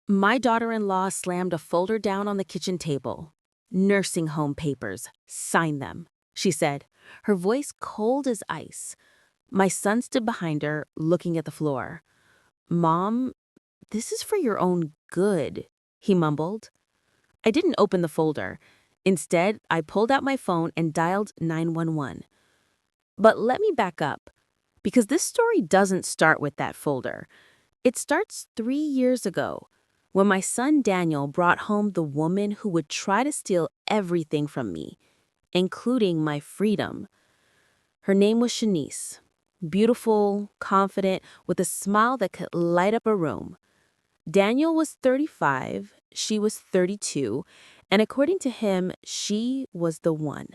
My daughter-in-law slammed a folder down on the kitchen table. Nursing home papers. Sign them, she said, her voice cold as ice. My son stood behind her, looking at the floor. Mom, this is for your own good, he mumbled. I didn't open the folder. Instead, I pulled out my phone and dialed 911. But let me back up, because this story doesn't start with that folder. It starts 3 years ago, when my son Daniel brought home the woman who would try to steal everything from me, including my freedom. Her name was Shanice. Beautiful, confident, with a smile that could light up a room. Daniel was 35, she was 32, and according to him, she was the one.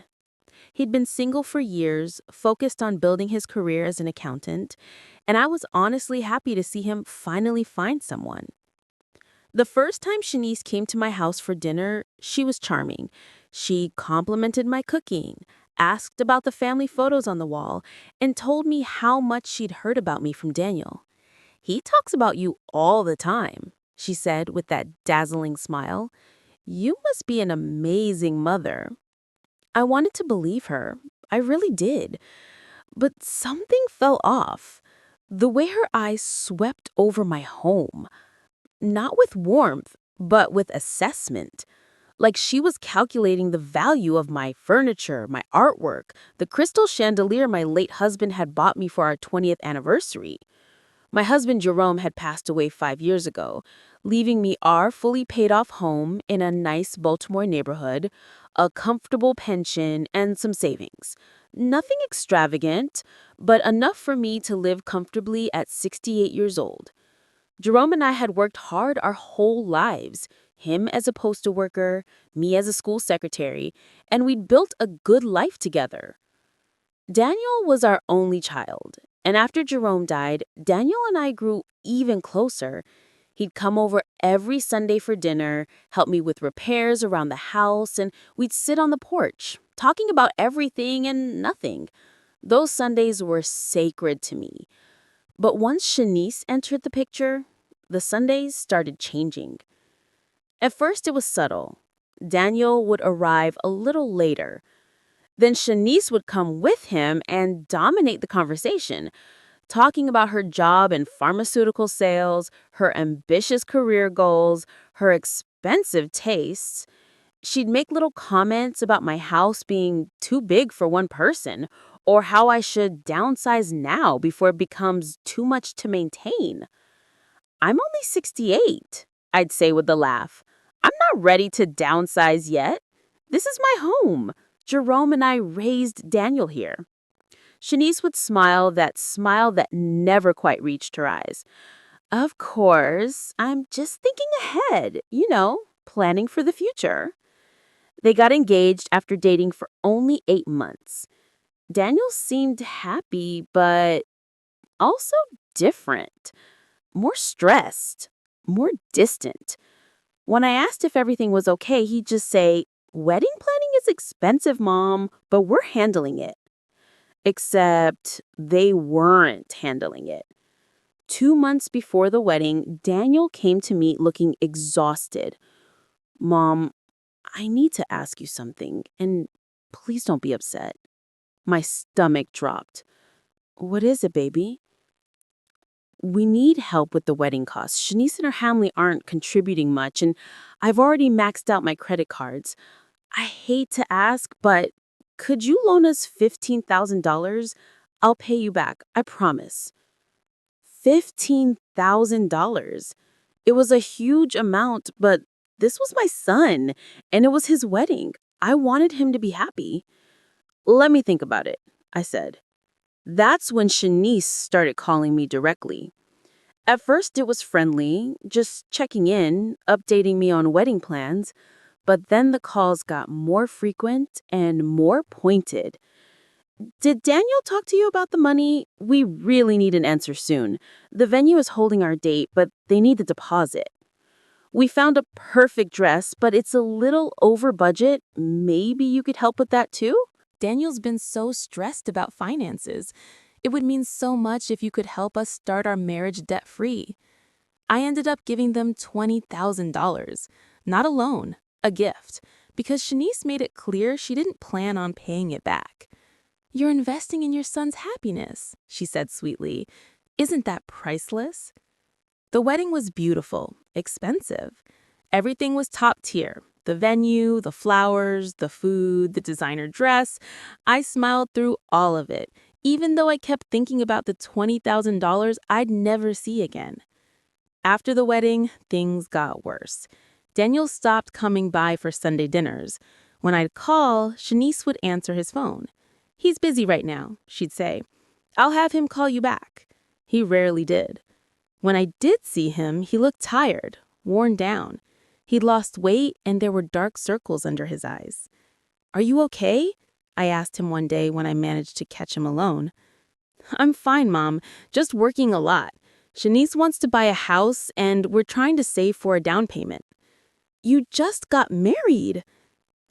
He'd been single for years, focused on building his career as an accountant, and I was honestly happy to see him finally find someone. The first time Shanice came to my house for dinner, she was charming. She complimented my cooking, asked about the family photos on the wall, and told me how much she'd heard about me from Daniel. He talks about you all the time, she said with that dazzling smile. You must be an amazing mother. I wanted to believe her. I really did. But something fell off. The way her eyes swept over my home. Not with warmth, but with assessment. Like she was calculating the value of my furniture, my artwork, the crystal chandelier my late husband had bought me for our 20th anniversary. My husband Jerome had passed away 5 years ago, leaving me our fully paid off home in a nice Baltimore neighborhood, a comfortable pension, and some savings. Nothing extravagant, but enough for me to live comfortably at 68 years old. Jerome and I had worked hard our whole lives, him as a postal worker, me as a school secretary, and we'd built a good life together. Daniel was our only child, and after Jerome died, Daniel and I grew even closer. He'd come over every Sunday for dinner, help me with repairs around the house, and we'd sit on the porch, talking about everything and nothing. Those Sundays were sacred to me. But once Shanice entered the picture, the Sundays started changing. At first, it was subtle. Daniel would arrive a little later. Then Shanice would come with him and dominate the conversation, talking about her job in pharmaceutical sales, her ambitious career goals, her expensive tastes. She'd make little comments about my house being too big for one person, or how I should downsize now before it becomes too much to maintain. I'm only 68, I'd say with a laugh. I'm not ready to downsize yet. This is my home. Jerome and I raised Daniel here. Shanice would smile that never quite reached her eyes. Of course, I'm just thinking ahead, planning for the future. They got engaged after dating for only 8 months. Daniel seemed happy, but also different, more stressed, more distant. When I asked if everything was okay, he'd just say, "Wedding planning is expensive, Mom, but we're handling it." Except they weren't handling it. 2 months before the wedding, Daniel came to me looking exhausted. "Mom, I need to ask you something, and please don't be upset." My stomach dropped. "What is it, baby?" "We need help with the wedding costs. Shanice and her family aren't contributing much, and I've already maxed out my credit cards. I hate to ask, but could you loan us $15,000? I'll pay you back, I promise." $15,000. It was a huge amount, but this was my son, and it was his wedding. I wanted him to be happy. "Let me think about it," I said. That's when Shanice started calling me directly. At first, it was friendly, just checking in, updating me on wedding plans, but then the calls got more frequent and more pointed. "Did Daniel talk to you about the money? We really need an answer soon. The venue is holding our date, but they need the deposit. We found a perfect dress, but it's a little over budget. Maybe you could help with that too?" Daniel's been so stressed about finances. It would mean so much if you could help us start our marriage debt-free. I ended up giving them $20,000. Not a loan, a gift, because Shanice made it clear she didn't plan on paying it back. "You're investing in your son's happiness," she said sweetly. "Isn't that priceless?" The wedding was beautiful, expensive. Everything was top tier. The venue, the flowers, the food, the designer dress. I smiled through all of it, even though I kept thinking about the $20,000 I'd never see again. After the wedding, things got worse. Daniel stopped coming by for Sunday dinners. When I'd call, Shanice would answer his phone. "He's busy right now," she'd say. "I'll have him call you back." He rarely did. When I did see him, he looked tired, worn down. He'd lost weight and there were dark circles under his eyes. "Are you okay?" I asked him one day when I managed to catch him alone. "I'm fine, Mom, just working a lot. Shanice wants to buy a house and we're trying to save for a down payment." "You just got married.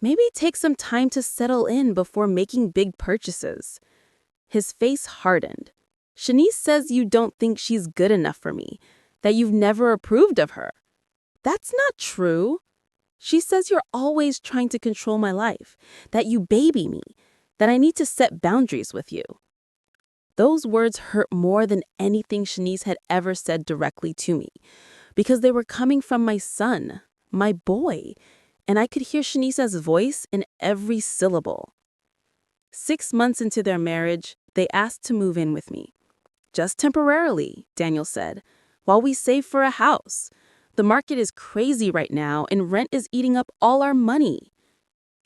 Maybe take some time to settle in before making big purchases." His face hardened. "Shanice says you don't think she's good enough for me, that you've never approved of her." "That's not true. She says you're always trying to control my life, that you baby me, that I need to set boundaries with you." Those words hurt more than anything Shanice had ever said directly to me, because they were coming from my son, my boy, and I could hear Shanice's voice in every syllable. 6 months into their marriage, they asked to move in with me. "Just temporarily," Daniel said, "while we save for a house. The market is crazy right now and rent is eating up all our money."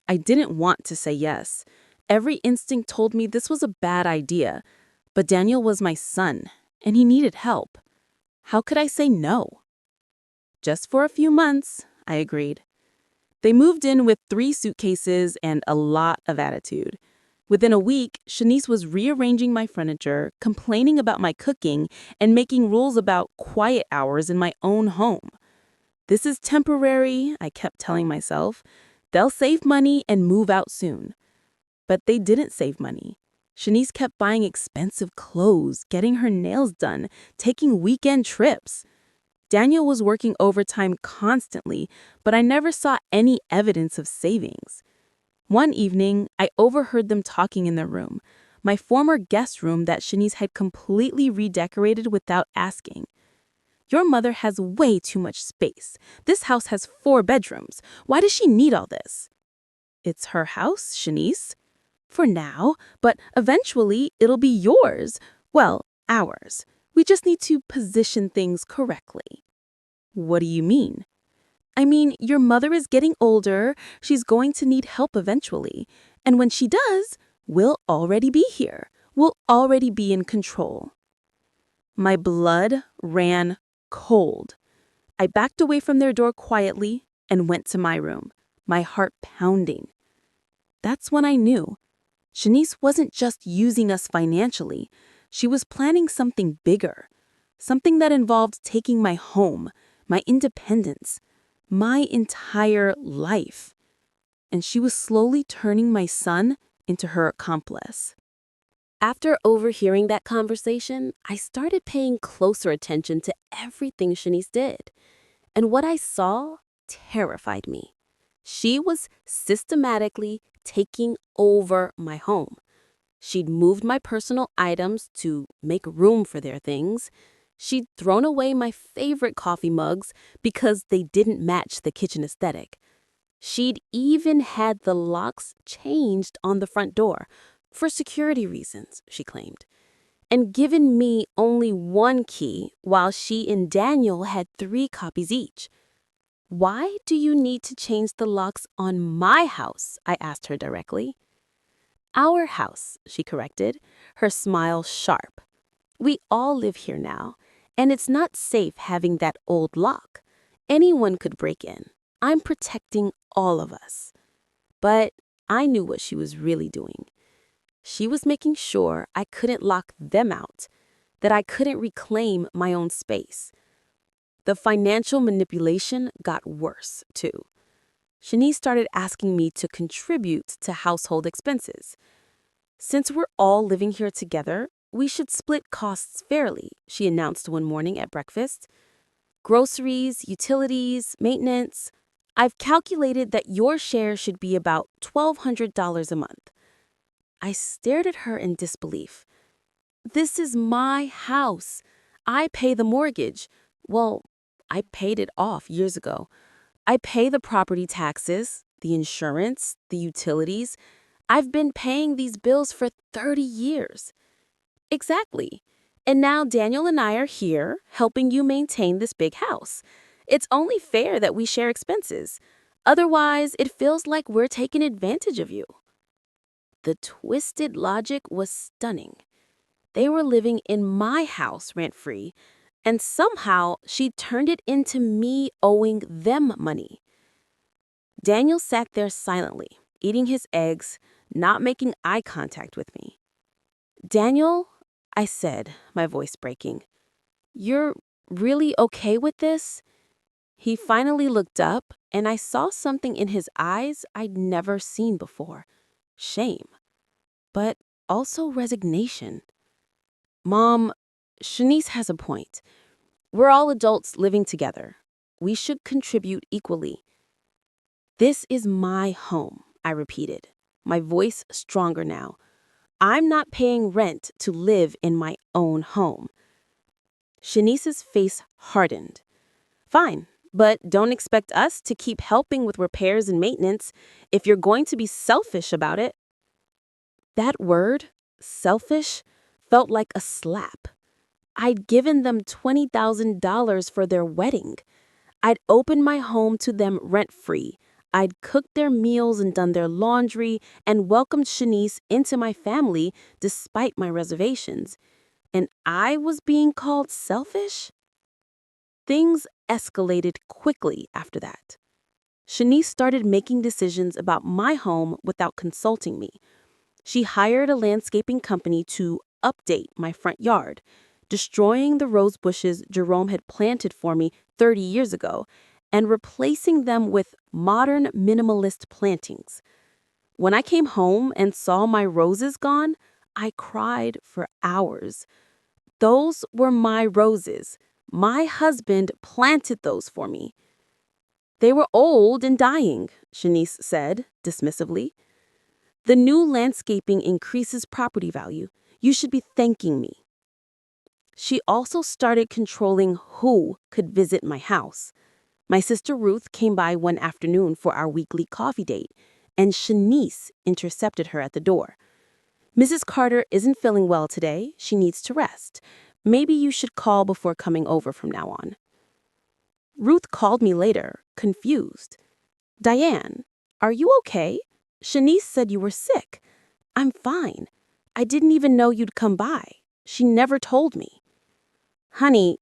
I didn't want to say yes. Every instinct told me this was a bad idea, but Daniel was my son, and he needed help. How could I say no? "Just for a few months," I agreed. They moved in with 3 suitcases and a lot of attitude. Within a week, Shanice was rearranging my furniture, complaining about my cooking, and making rules about quiet hours in my own home. "This is temporary," I kept telling myself. "They'll save money and move out soon." But they didn't save money. Shanice kept buying expensive clothes, getting her nails done, taking weekend trips. Daniel was working overtime constantly, but I never saw any evidence of savings. One evening, I overheard them talking in their room, my former guest room that Shanice had completely redecorated without asking. "Your mother has way too much space. This house has 4 bedrooms. Why does she need all this?" "It's her house, Shanice. For now, but eventually it'll be yours. Well, ours. We just need to position things correctly." "What do you mean?" "I mean, your mother is getting older. She's going to need help eventually. And when she does, we'll already be here. We'll already be in control." My blood ran cold. I backed away from their door quietly and went to my room, my heart pounding. That's when I knew. Shanice wasn't just using us financially. She was planning something bigger, something that involved taking my home, my independence, my entire life. And she was slowly turning my son into her accomplice. After overhearing that conversation, I started paying closer attention to everything Shanice did. And what I saw terrified me. She was systematically taking over my home. She'd moved my personal items to make room for their things. She'd thrown away my favorite coffee mugs because they didn't match the kitchen aesthetic. She'd even had the locks changed on the front door, for security reasons, she claimed, and given me only 1 key while she and Daniel had 3 copies each. "Why do you need to change the locks on my house?" I asked her directly. "Our house," she corrected, her smile sharp. "We all live here now, and it's not safe having that old lock. Anyone could break in. I'm protecting all of us." But I knew what she was really doing. She was making sure I couldn't lock them out, that I couldn't reclaim my own space. The financial manipulation got worse, too. Shanice started asking me to contribute to household expenses. "Since we're all living here together, we should split costs fairly," she announced one morning at breakfast. Groceries, utilities, maintenance. I've calculated that your share should be about $1,200 a month. I stared at her in disbelief. This is my house. I pay the mortgage. Well, I paid it off years ago. I pay the property taxes, the insurance, the utilities. I've been paying these bills for 30 years. Exactly. And now Daniel and I are here helping you maintain this big house. It's only fair that we share expenses. Otherwise, it feels like we're taking advantage of you. The twisted logic was stunning. They were living in my house rent-free, and somehow she turned it into me owing them money. Daniel sat there silently, eating his eggs, not making eye contact with me. Daniel, I said, my voice breaking, you're really okay with this? He finally looked up, and I saw something in his eyes I'd never seen before. Shame, but also resignation. Mom, Shanice has a point. We're all adults living together. We should contribute equally. This is my home, I repeated, my voice stronger now. I'm not paying rent to live in my own home. Shanice's face hardened. Fine, but don't expect us to keep helping with repairs and maintenance if you're going to be selfish about it. That word, selfish, felt like a slap. I'd given them $20,000 for their wedding. I'd opened my home to them rent-free. I'd cooked their meals and done their laundry and welcomed Shanice into my family despite my reservations. And I was being called selfish? Things escalated quickly after that. Shanice started making decisions about my home without consulting me. She hired a landscaping company to update my front yard, destroying the rose bushes Jerome had planted for me 30 years ago and replacing them with modern minimalist plantings. When I came home and saw my roses gone, I cried for hours. Those were my roses. My husband planted those for me. They were old and dying, Shanice said dismissively. The new landscaping increases property value. You should be thanking me. She also started controlling who could visit my house. My sister Ruth came by one afternoon for our weekly coffee date, and Shanice intercepted her at the door. Mrs. Carter isn't feeling well today. She needs to rest. Maybe you should call before coming over from now on. Ruth called me later, confused. Diane, are you okay? Shanice said you were sick. I'm fine. I didn't even know you'd come by. She never told me. Honey,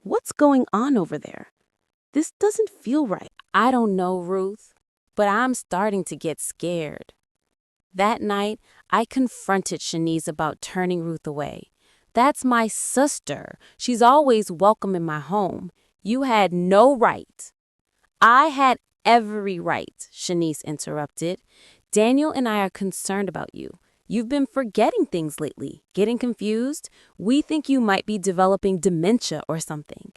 what's going on over there? This doesn't feel right. I don't know, Ruth, but I'm starting to get scared. That night, I confronted Shanice about turning Ruth away. That's my sister. She's always welcome in my home. You had no right. I had every right, Shanice interrupted. Daniel and I are concerned about you. You've been forgetting things lately, getting confused. We think you might be developing dementia or something.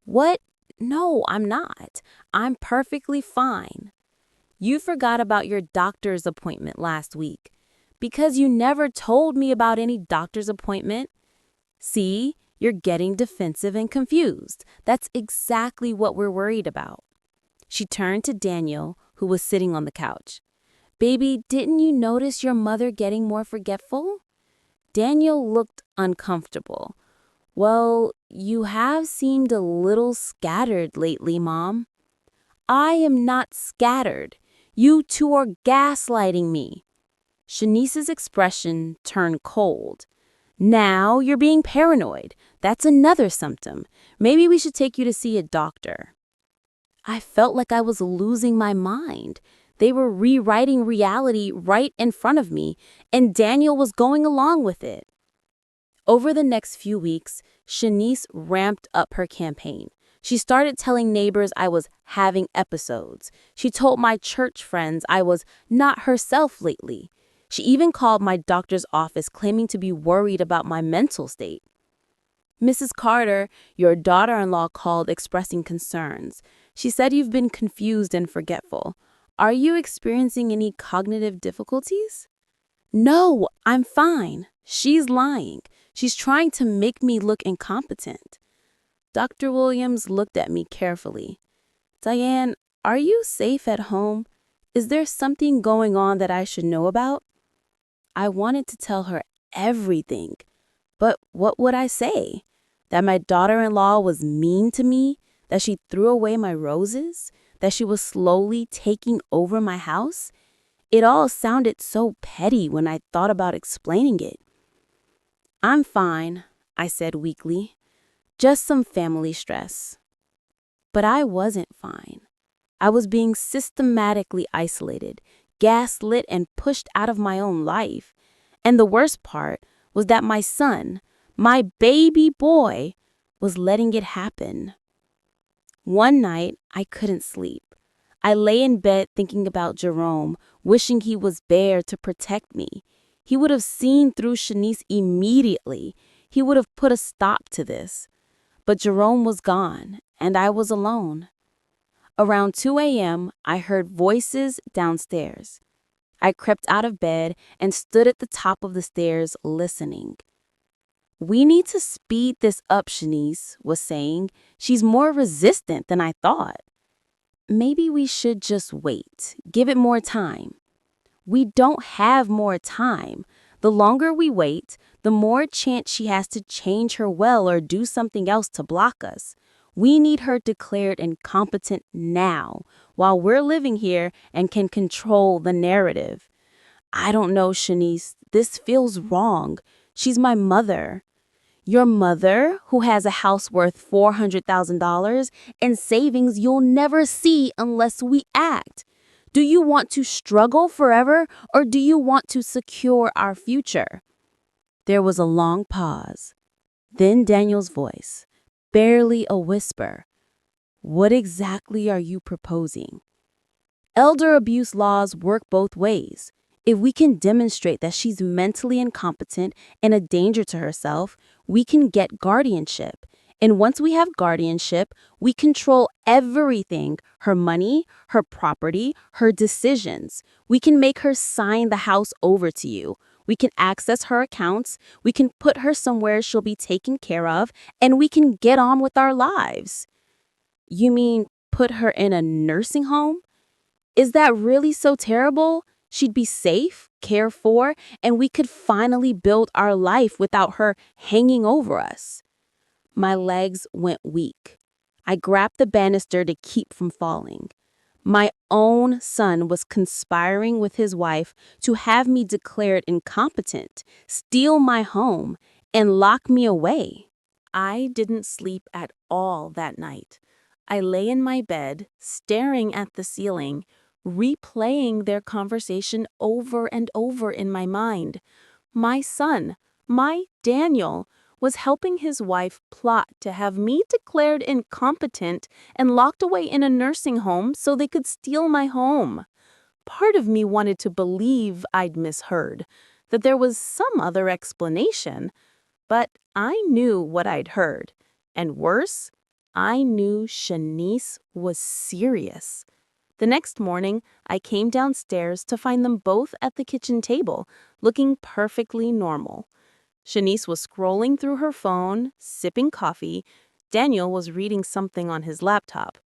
What? No, I'm not. I'm perfectly fine. You forgot about your doctor's appointment last week because you never told me about any doctor's appointment. See, you're getting defensive and confused. That's exactly what we're worried about. She turned to Daniel, who was sitting on the couch. Baby, didn't you notice your mother getting more forgetful? Daniel looked uncomfortable. Well, you have seemed a little scattered lately, Mom. I am not scattered. You two are gaslighting me. Shanice's expression turned cold. Now you're being paranoid. That's another symptom. Maybe we should take you to see a doctor. I felt like I was losing my mind. They were rewriting reality right in front of me, and Daniel was going along with it. Over the next few weeks, Shanice ramped up her campaign. She started telling neighbors I was having episodes. She told my church friends I was not herself lately. She even called my doctor's office claiming to be worried about my mental state. Mrs. Carter, your daughter-in-law called expressing concerns. She said you've been confused and forgetful. Are you experiencing any cognitive difficulties? No, I'm fine. She's lying. She's trying to make me look incompetent. Dr. Williams looked at me carefully. Diane, are you safe at home? Is there something going on that I should know about? I wanted to tell her everything, but what would I say? That my daughter-in-law was mean to me? That she threw away my roses? That she was slowly taking over my house? It all sounded so petty when I thought about explaining it. I'm fine, I said weakly. Just some family stress. But I wasn't fine. I was being systematically isolated, gaslit, and pushed out of my own life. And the worst part was that my son, my baby boy, was letting it happen. One night, I couldn't sleep. I lay in bed thinking about Jerome, wishing he was there to protect me. He would have seen through Shanice immediately. He would have put a stop to this. But Jerome was gone, and I was alone. Around 2 a.m., I heard voices downstairs. I crept out of bed and stood at the top of the stairs listening. We need to speed this up, Shanice was saying. She's more resistant than I thought. Maybe we should just wait, give it more time. We don't have more time. The longer we wait, the more chance she has to change her will or do something else to block us. We need her declared incompetent now, while we're living here and can control the narrative. I don't know, Shanice. This feels wrong. She's my mother. Your mother, who has a house worth $400,000 and savings you'll never see unless we act. Do you want to struggle forever, or do you want to secure our future? There was a long pause. Then Daniel's voice, barely a whisper. What exactly are you proposing? Elder abuse laws work both ways. If we can demonstrate that she's mentally incompetent and a danger to herself, we can get guardianship. And once we have guardianship, we control everything, her money, her property, her decisions. We can make her sign the house over to you. We can access her accounts. We can put her somewhere she'll be taken care of, and we can get on with our lives. You mean put her in a nursing home? Is that really so terrible? She'd be safe, cared for, and we could finally build our life without her hanging over us. My legs went weak. I grabbed the banister to keep from falling. My own son was conspiring with his wife to have me declared incompetent, steal my home, and lock me away. I didn't sleep at all that night. I lay in my bed, staring at the ceiling, replaying their conversation over and over in my mind. My son, my Daniel, was helping his wife plot to have me declared incompetent and locked away in a nursing home so they could steal my home. Part of me wanted to believe I'd misheard, that there was some other explanation, but I knew what I'd heard. And worse, I knew Shanice was serious. The next morning, I came downstairs to find them both at the kitchen table, looking perfectly normal. Shanice was scrolling through her phone, sipping coffee. Daniel was reading something on his laptop.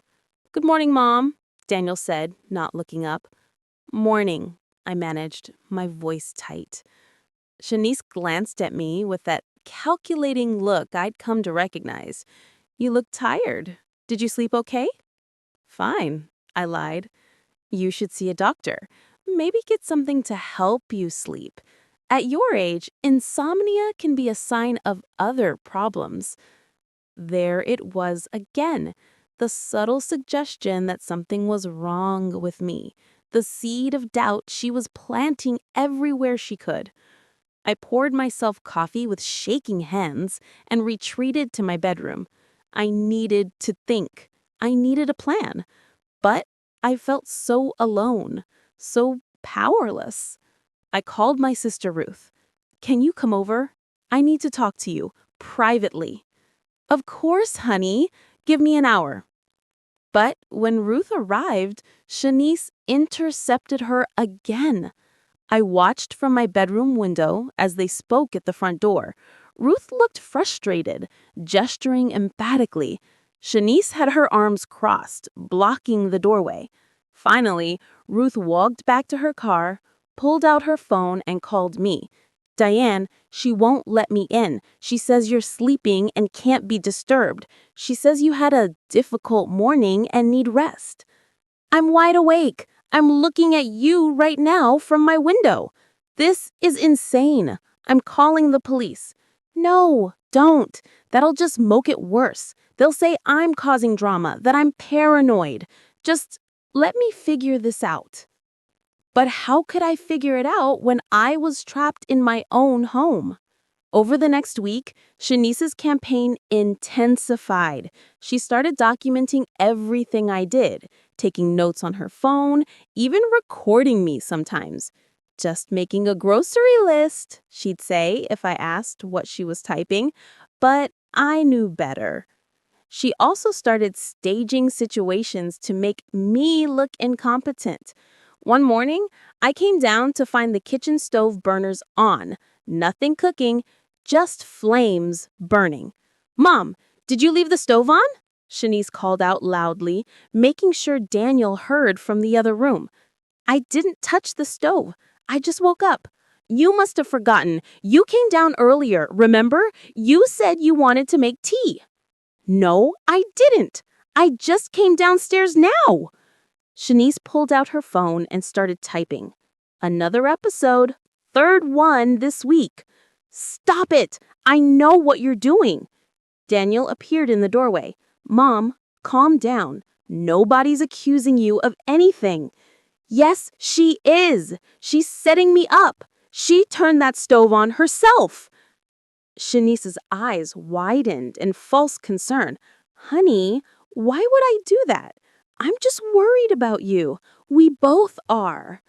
"Good morning, Mom," Daniel said, not looking up. "Morning," I managed, my voice tight. Shanice glanced at me with that calculating look I'd come to recognize. "You look tired. Did you sleep okay?" "Fine," I lied. "You should see a doctor. Maybe get something to help you sleep. At your age, insomnia can be a sign of other problems." There it was again, the subtle suggestion that something was wrong with me, the seed of doubt she was planting everywhere she could. I poured myself coffee with shaking hands and retreated to my bedroom. I needed to think. I needed a plan. But I felt so alone, so powerless. I called my sister Ruth. "Can you come over? I need to talk to you, privately." Of course, honey. Give me an hour. But when Ruth arrived, Shanice intercepted her again. I watched from my bedroom window as they spoke at the front door. Ruth looked frustrated, gesturing emphatically. Shanice had her arms crossed, blocking the doorway. Finally, Ruth walked back to her car, pulled out her phone, and called me. Diane, she won't let me in. She says you're sleeping and can't be disturbed. She says you had a difficult morning and need rest. I'm wide awake. I'm looking at you right now from my window. This is insane. I'm calling the police. No, don't. That'll just make it worse. They'll say I'm causing drama, that I'm paranoid. Just let me figure this out. But how could I figure it out when I was trapped in my own home? Over the next week, Shanice's campaign intensified. She started documenting everything I did, taking notes on her phone, even recording me sometimes. Just making a grocery list, she'd say if I asked what she was typing, but I knew better. She also started staging situations to make me look incompetent. One morning, I came down to find the kitchen stove burners on, nothing cooking, just flames burning. Mom, did you leave the stove on? Shanice called out loudly, making sure Daniel heard from the other room. I didn't touch the stove. I just woke up. You must have forgotten. You came down earlier, remember? You said you wanted to make tea. No, I didn't. I just came downstairs now. Shanice pulled out her phone and started typing. Another episode, third one this week. Stop it! I know what you're doing. Daniel appeared in the doorway. Mom, calm down. Nobody's accusing you of anything. Yes, she is. She's setting me up. She turned that stove on herself. Shanice's eyes widened in false concern. Honey, why would I do that? I'm just worried about you. We both are.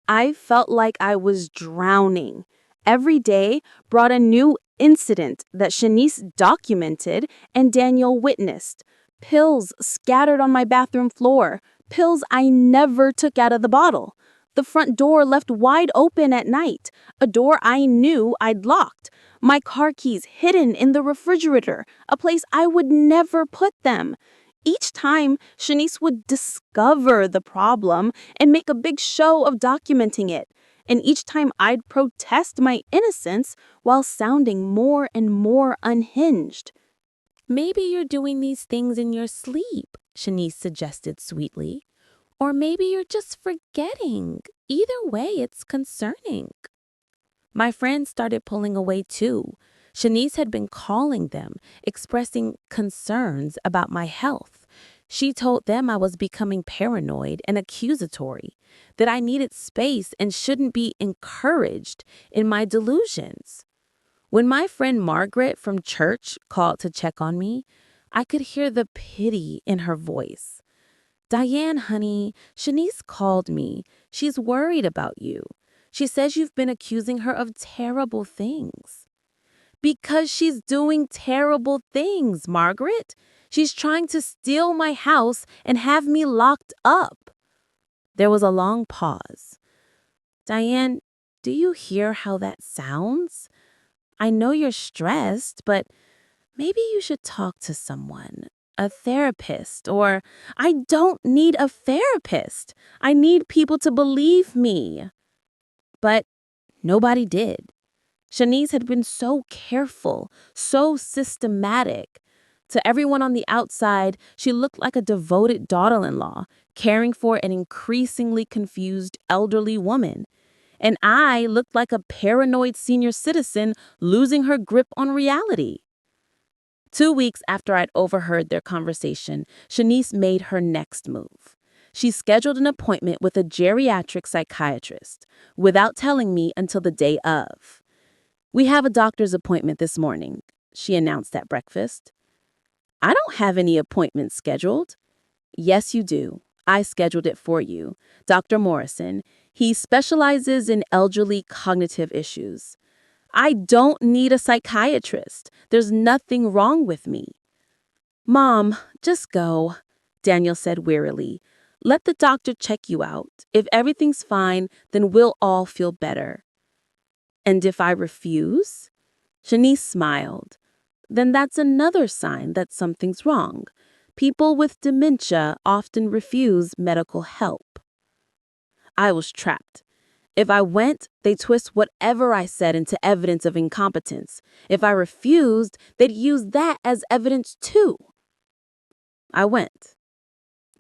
I felt like I was drowning. Every day brought a new incident that Shanice documented and Daniel witnessed. Pills scattered on my bathroom floor. Pills I never took out of the bottle. The front door left wide open at night. A door I knew I'd locked. My car keys hidden in the refrigerator, a place I would never put them. Each time, Shanice would discover the problem and make a big show of documenting it. And each time I'd protest my innocence while sounding more and more unhinged. Maybe you're doing these things in your sleep, Shanice suggested sweetly. Or maybe you're just forgetting. Either way, it's concerning. My friends started pulling away too. Shanice had been calling them, expressing concerns about my health. She told them I was becoming paranoid and accusatory, that I needed space and shouldn't be encouraged in my delusions. When my friend Margaret from church called to check on me, I could hear the pity in her voice. Diane, honey, Shanice called me. She's worried about you. She says you've been accusing her of terrible things. Because she's doing terrible things, Margaret. She's trying to steal my house and have me locked up. There was a long pause. Diane, do you hear how that sounds? I know you're stressed, but maybe you should talk to someone. A therapist, or I don't need a therapist. I need people to believe me. But nobody did. Shanice had been so careful, so systematic. To everyone on the outside, she looked like a devoted daughter-in-law, caring for an increasingly confused elderly woman. And I looked like a paranoid senior citizen losing her grip on reality. 2 weeks after I'd overheard their conversation, Shanice made her next move. She scheduled an appointment with a geriatric psychiatrist without telling me until the day of. We have a doctor's appointment this morning, she announced at breakfast. I don't have any appointments scheduled. Yes, you do. I scheduled it for you. Dr. Morrison. He specializes in elderly cognitive issues. I don't need a psychiatrist. There's nothing wrong with me. Mom, just go, Daniel said wearily. Let the doctor check you out. If everything's fine, then we'll all feel better. And if I refuse? Shanice smiled. Then that's another sign that something's wrong. People with dementia often refuse medical help. I was trapped. If I went, they'd twist whatever I said into evidence of incompetence. If I refused, they'd use that as evidence too. I went.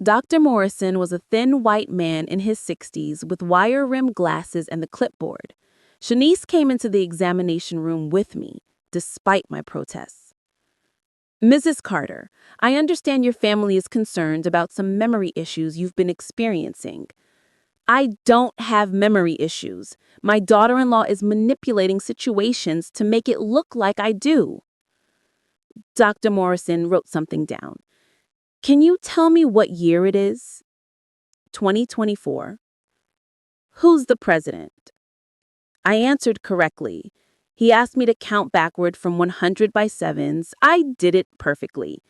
Dr. Morrison was a thin white man in his 60s with wire-rimmed glasses and the clipboard. Shanice came into the examination room with me, despite my protests. Mrs. Carter, I understand your family is concerned about some memory issues you've been experiencing. I don't have memory issues. My daughter-in-law is manipulating situations to make it look like I do. Dr. Morrison wrote something down. Can you tell me what year it is? 2024. Who's the president? I answered correctly. He asked me to count backward from 100 by sevens. I did it perfectly.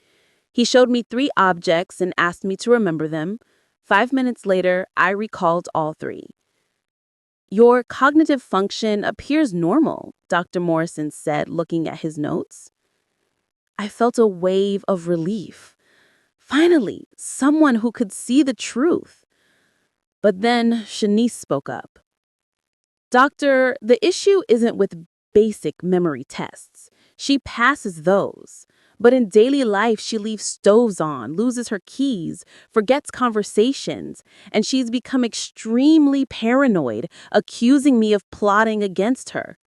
He showed me 3 objects and asked me to remember them. 5 minutes later, I recalled all 3. Your cognitive function appears normal, Dr. Morrison said, looking at his notes. I felt a wave of relief. Finally, someone who could see the truth. But then Shanice spoke up. Doctor, the issue isn't with basic memory tests. She passes those. But in daily life, she leaves stoves on, loses her keys, forgets conversations, and she's become extremely paranoid, accusing me of plotting against her.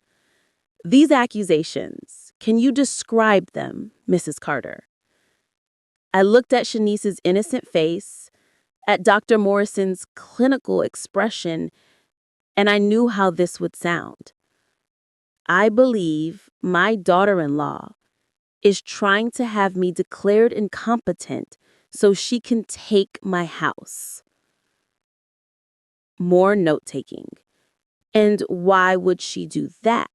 These accusations, can you describe them, Mrs. Carter? I looked at Shanice's innocent face, at Dr. Morrison's clinical expression, and I knew how this would sound. I believe my daughter-in-law is trying to have me declared incompetent so she can take my house. More note-taking. And why would she do that?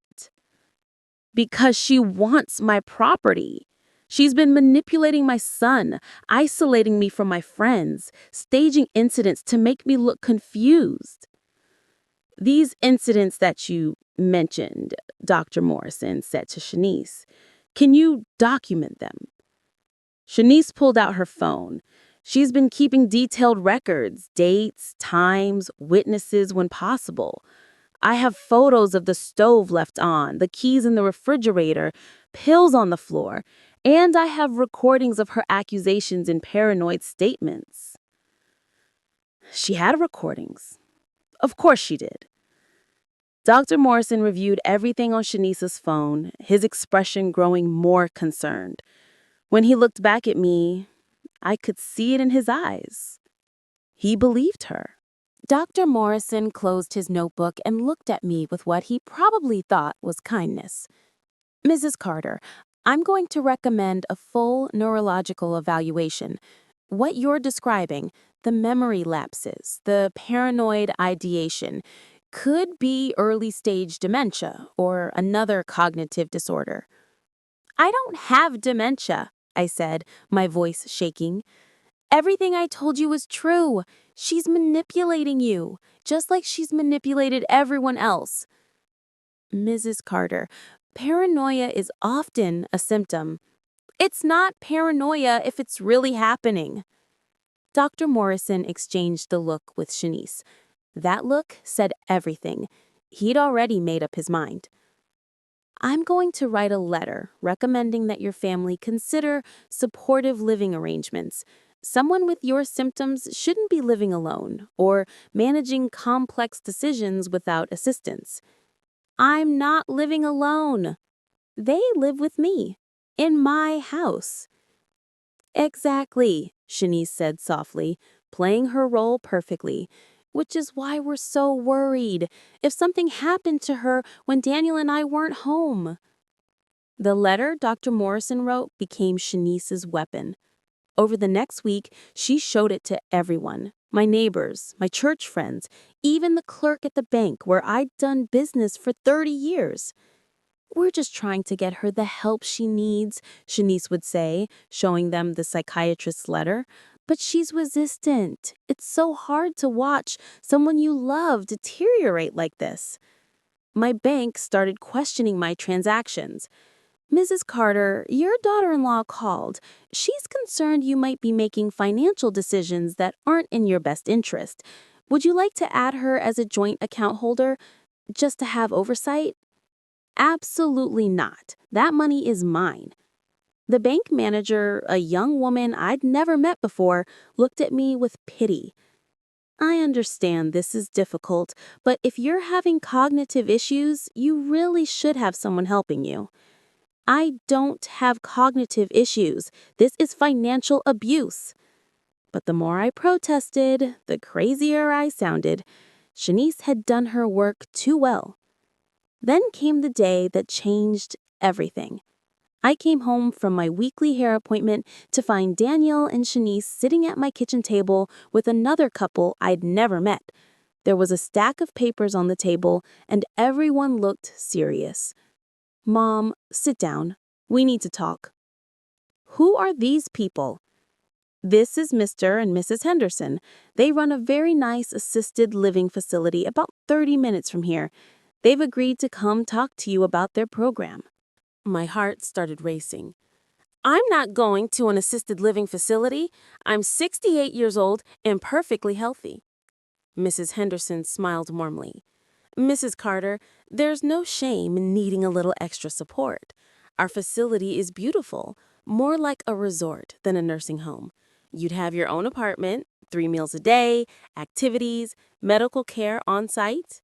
Because she wants my property. She's been manipulating my son, isolating me from my friends, staging incidents to make me look confused. These incidents that you mentioned, Dr. Morrison said to Shanice, can you document them? Shanice pulled out her phone. She's been keeping detailed records, dates, times, witnesses when possible. I have photos of the stove left on, the keys in the refrigerator, pills on the floor, and I have recordings of her accusations and paranoid statements. She had recordings. Of course she did. Dr. Morrison reviewed everything on Shanice's phone, his expression growing more concerned. When he looked back at me, I could see it in his eyes. He believed her. Dr. Morrison closed his notebook and looked at me with what he probably thought was kindness. Mrs. Carter, I'm going to recommend a full neurological evaluation. What you're describing, the memory lapses, the paranoid ideation, could be early-stage dementia or another cognitive disorder. I don't have dementia, I said, my voice shaking. Everything I told you was true. She's manipulating you, just like she's manipulated everyone else. Mrs. Carter, paranoia is often a symptom. It's not paranoia if it's really happening. Dr. Morrison exchanged the look with Shanice. That look said everything. He'd already made up his mind. I'm going to write a letter recommending that your family consider supportive living arrangements. Someone with your symptoms shouldn't be living alone or managing complex decisions without assistance. I'm not living alone. They live with me, in my house. Exactly, Shanice said softly, playing her role perfectly, which is why we're so worried if something happened to her when Daniel and I weren't home. The letter Dr. Morrison wrote became Shanice's weapon. Over the next week, she showed it to everyone, my neighbors, my church friends, even the clerk at the bank where I'd done business for 30 years. "We're just trying to get her the help she needs," Shanice would say, showing them the psychiatrist's letter. "But she's resistant. It's so hard to watch someone you love deteriorate like this." My bank started questioning my transactions. "Mrs. Carter, your daughter-in-law called. She's concerned you might be making financial decisions that aren't in your best interest. Would you like to add her as a joint account holder, just to have oversight?" "Absolutely not. That money is mine." The bank manager, a young woman I'd never met before, looked at me with pity. "I understand this is difficult, but if you're having cognitive issues, you really should have someone helping you." "I don't have cognitive issues. This is financial abuse." But the more I protested, the crazier I sounded. Shanice had done her work too well. Then came the day that changed everything. I came home from my weekly hair appointment to find Daniel and Shanice sitting at my kitchen table with another couple I'd never met. There was a stack of papers on the table, and everyone looked serious. "Mom, sit down. We need to talk." "Who are these people?" "This is Mr. and Mrs. Henderson. They run a very nice assisted living facility about 30 minutes from here. They've agreed to come talk to you about their program." My heart started racing. "I'm not going to an assisted living facility. I'm 68 years old and perfectly healthy." Mrs. Henderson smiled warmly. "Mrs. Carter, there's no shame in needing a little extra support. Our facility is beautiful, more like a resort than a nursing home. You'd have your own apartment, 3 meals a day, activities, medical care on site."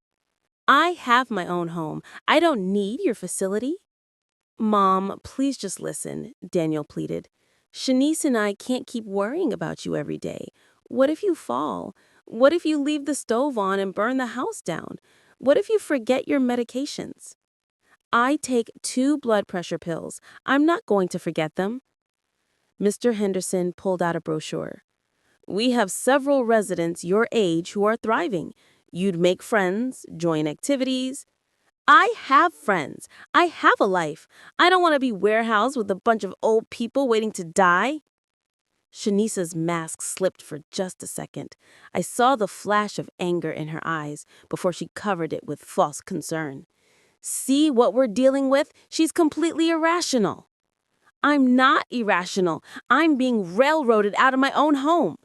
"I have my own home. I don't need your facility." "Mom, please just listen," Daniel pleaded. "Shanice and I can't keep worrying about you every day. What if you fall? What if you leave the stove on and burn the house down? What if you forget your medications?" "I take 2 blood pressure pills. I'm not going to forget them." Mr. Henderson pulled out a brochure. "We have several residents your age who are thriving. You'd make friends, join activities." "I have friends. I have a life. I don't want to be warehoused with a bunch of old people waiting to die." Shanice's mask slipped for just a second. I saw the flash of anger in her eyes before she covered it with false concern. "See what we're dealing with? She's completely irrational." "I'm not irrational. I'm being railroaded out of my own home."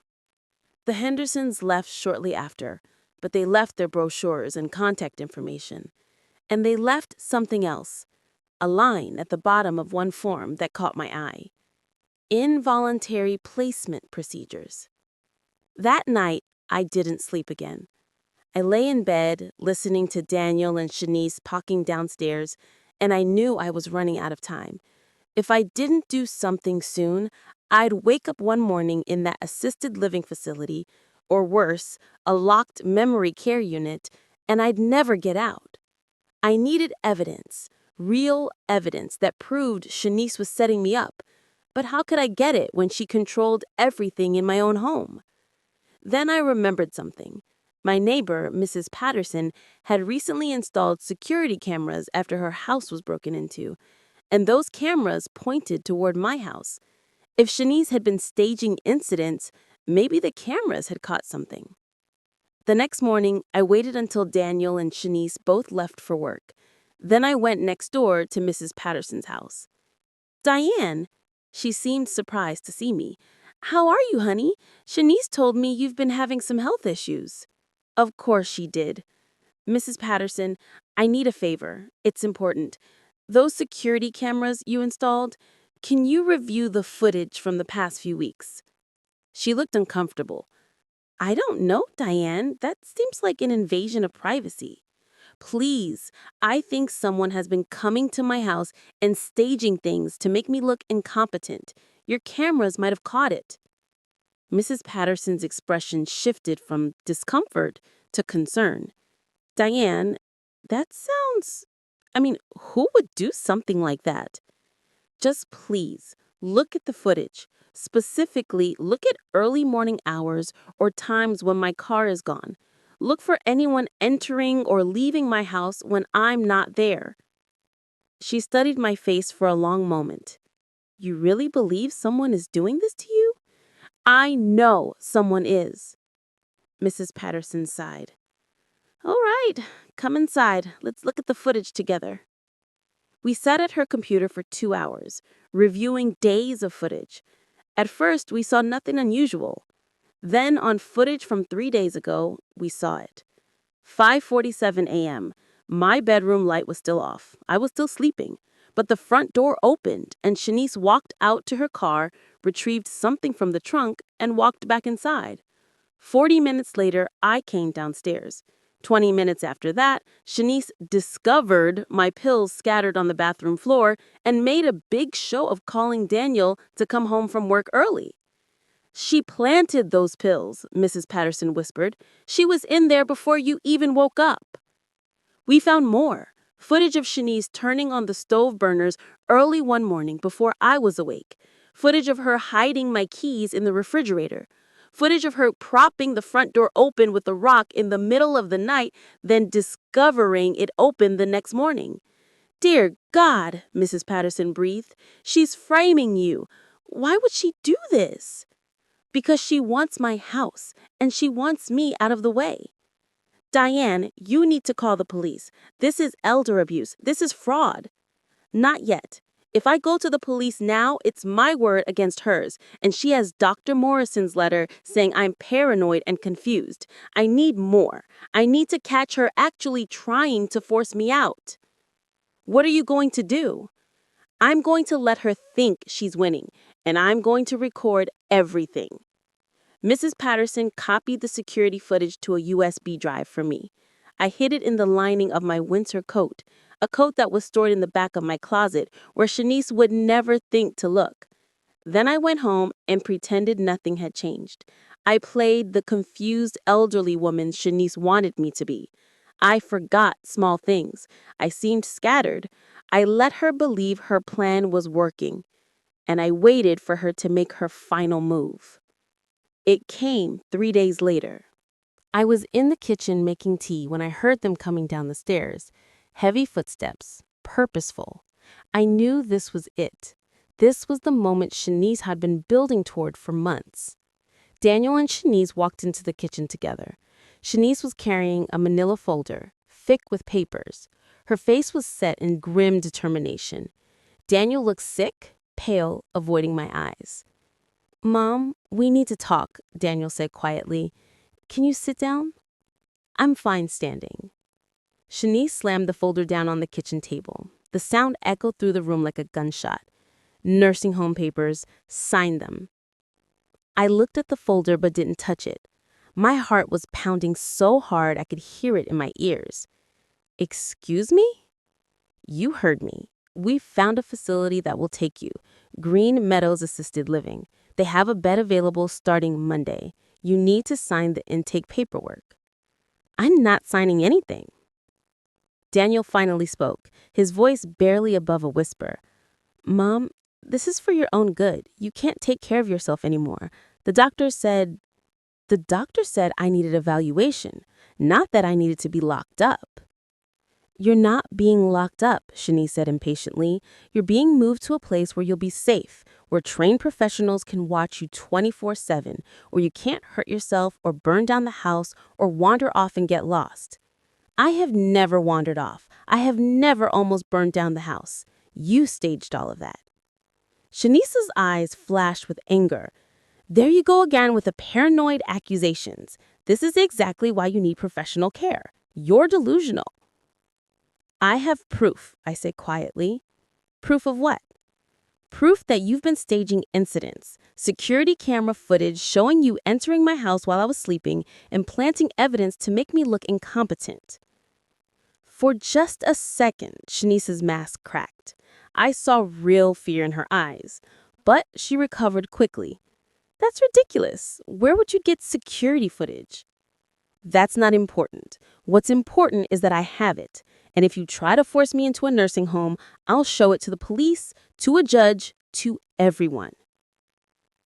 The Hendersons left shortly after, but they left their brochures and contact information. And they left something else, a line at the bottom of one form that caught my eye. Involuntary placement procedures. That night, I didn't sleep again. I lay in bed, listening to Daniel and Shanice talking downstairs, and I knew I was running out of time. If I didn't do something soon, I'd wake up one morning in that assisted living facility, or worse, a locked memory care unit, and I'd never get out. I needed evidence, real evidence that proved Shanice was setting me up. But how could I get it when she controlled everything in my own home? Then I remembered something. My neighbor, Mrs. Patterson, had recently installed security cameras after her house was broken into, and those cameras pointed toward my house. If Shanice had been staging incidents, maybe the cameras had caught something. The next morning, I waited until Daniel and Shanice both left for work. Then I went next door to Mrs. Patterson's house. "Diane," she seemed surprised to see me. "How are you, honey? Shanice told me you've been having some health issues." Of course she did. "Mrs. Patterson, I need a favor. It's important. Those security cameras you installed, can you review the footage from the past few weeks?" She looked uncomfortable. "I don't know, Diane. That seems like an invasion of privacy." "Please, I think someone has been coming to my house and staging things to make me look incompetent. Your cameras might have caught it." Mrs. Patterson's expression shifted from discomfort to concern. "Diane, that sounds... who would do something like that?" "Just please, look at the footage. Specifically, look at early morning hours or times when my car is gone. Look for anyone entering or leaving my house when I'm not there." She studied my face for a long moment. You really believe someone is doing this to you? I know someone is. Mrs. Patterson sighed. All right, come inside. Let's look at the footage together. We sat at her computer for 2 hours, reviewing days of footage. At first, we saw nothing unusual. Then, on footage from 3 days ago, we saw it. 5:47 a.m. My bedroom light was still off. I was still sleeping. But the front door opened, and Shanice walked out to her car, retrieved something from the trunk, and walked back inside. 40 minutes later, I came downstairs. 20 minutes after that, Shanice discovered my pills scattered on the bathroom floor and made a big show of calling Daniel to come home from work early. She planted those pills, Mrs. Patterson whispered. She was in there before you even woke up. We found more. Footage of Shanice turning on the stove burners early one morning before I was awake. Footage of her hiding my keys in the refrigerator. Footage of her propping the front door open with a rock in the middle of the night, then discovering it open the next morning. Dear God, Mrs. Patterson breathed. She's framing you. Why would she do this? Because she wants my house, and she wants me out of the way. Diane, you need to call the police. This is elder abuse. This is fraud. Not yet. If I go to the police now, it's my word against hers, and she has Dr. Morrison's letter saying I'm paranoid and confused. I need more. I need to catch her actually trying to force me out. What are you going to do? I'm going to let her think she's winning, and I'm going to record everything. Mrs. Patterson copied the security footage to a USB drive for me. I hid it in the lining of my winter coat, a coat that was stored in the back of my closet where Shanice would never think to look. Then I went home and pretended nothing had changed. I played the confused elderly woman Shanice wanted me to be. I forgot small things. I seemed scattered. I let her believe her plan was working, and I waited for her to make her final move. It came 3 days later. I was in the kitchen making tea when I heard them coming down the stairs. Heavy footsteps, purposeful. I knew this was it. This was the moment Shanice had been building toward for months. Daniel and Shanice walked into the kitchen together. Shanice was carrying a manila folder, thick with papers. Her face was set in grim determination. Daniel looked sick, pale, avoiding my eyes. Mom, we need to talk, Daniel said quietly. Can you sit down? I'm fine standing. Shanice slammed the folder down on the kitchen table. The sound echoed through the room like a gunshot. Nursing home papers, sign them. I looked at the folder but didn't touch it. My heart was pounding so hard I could hear it in my ears. Excuse me? You heard me. We found a facility that will take you. Green Meadows Assisted Living. They have a bed available starting Monday. You need to sign the intake paperwork. I'm not signing anything. Daniel finally spoke, his voice barely above a whisper. Mom, this is for your own good. You can't take care of yourself anymore. The doctor said I needed evaluation, not that I needed to be locked up. You're not being locked up, Shanice said impatiently. You're being moved to a place where you'll be safe, where trained professionals can watch you 24/7, where you can't hurt yourself or burn down the house or wander off and get lost. I have never wandered off. I have never almost burned down the house. You staged all of that. Shanice's eyes flashed with anger. There you go again with the paranoid accusations. This is exactly why you need professional care. You're delusional. I have proof, I said quietly. Proof of what? Proof that you've been staging incidents, security camera footage showing you entering my house while I was sleeping and planting evidence to make me look incompetent. For just a second, Shanice's mask cracked. I saw real fear in her eyes, but she recovered quickly. That's ridiculous. Where would you get security footage? That's not important. What's important is that I have it. And if you try to force me into a nursing home, I'll show it to the police, to a judge, to everyone.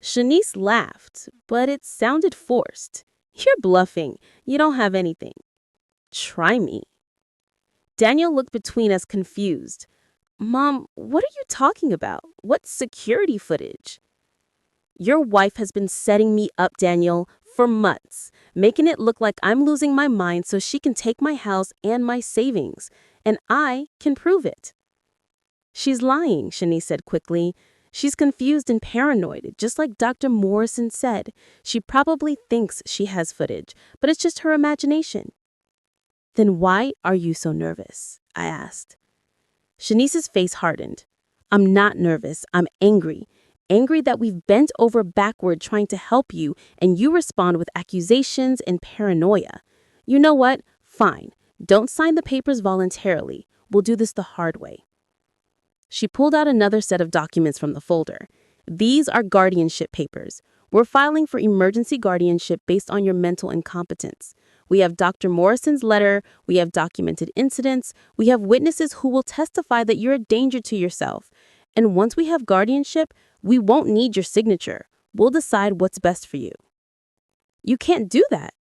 Shanice laughed, but it sounded forced. You're bluffing. You don't have anything. Try me. Daniel looked between us confused. Mom, what are you talking about? What security footage? Your wife has been setting me up, Daniel, for months, making it look like I'm losing my mind so she can take my house and my savings, and I can prove it. She's lying, Shanice said quickly. She's confused and paranoid, just like Dr. Morrison said. She probably thinks she has footage, but it's just her imagination. Then why are you so nervous? I asked. Shanice's face hardened. I'm not nervous. I'm angry. Angry that we've bent over backward trying to help you, and you respond with accusations and paranoia. You know what? Fine. Don't sign the papers voluntarily. We'll do this the hard way. She pulled out another set of documents from the folder. These are guardianship papers. We're filing for emergency guardianship based on your mental incompetence. We have Dr. Morrison's letter, we have documented incidents, we have witnesses who will testify that you're a danger to yourself. And once we have guardianship, we won't need your signature. We'll decide what's best for you. You can't do that.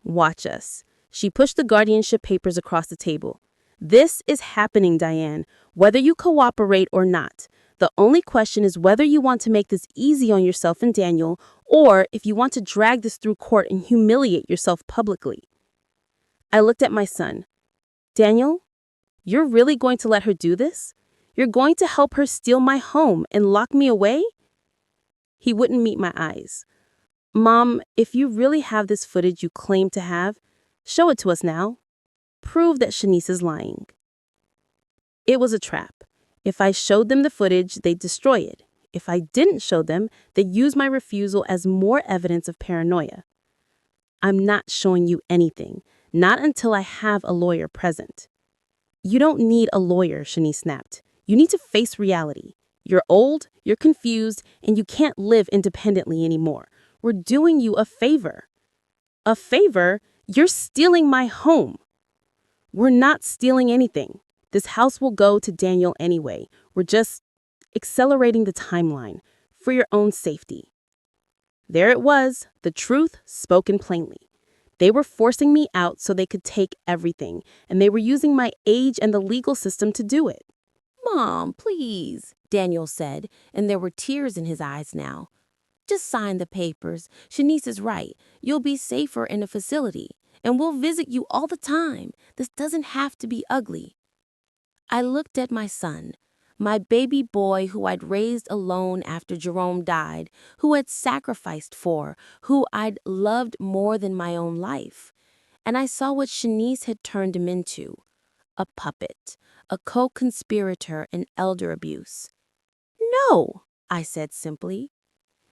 Watch us. She pushed the guardianship papers across the table. This is happening, Diane, whether you cooperate or not. The only question is whether you want to make this easy on yourself and Daniel, or if you want to drag this through court and humiliate yourself publicly. I looked at my son. Daniel, you're really going to let her do this? You're going to help her steal my home and lock me away? He wouldn't meet my eyes. Mom, if you really have this footage you claim to have, show it to us now. Prove that Shanice is lying. It was a trap. If I showed them the footage, they'd destroy it. If I didn't show them, they'd use my refusal as more evidence of paranoia. I'm not showing you anything, not until I have a lawyer present. You don't need a lawyer, Shanice snapped. You need to face reality. You're old, you're confused, and you can't live independently anymore. We're doing you a favor. A favor? You're stealing my home. We're not stealing anything. This house will go to Daniel anyway. We're just accelerating the timeline for your own safety. There it was, the truth spoken plainly. They were forcing me out so they could take everything, and they were using my age and the legal system to do it. Mom, please, Daniel said, and there were tears in his eyes now. Just sign the papers. Shanice is right. You'll be safer in a facility, and we'll visit you all the time. This doesn't have to be ugly. I looked at my son, my baby boy who I'd raised alone after Jerome died, who I'd sacrificed for, who I'd loved more than my own life. And I saw what Shanice had turned him into, a puppet, a co-conspirator in elder abuse. No, I said simply.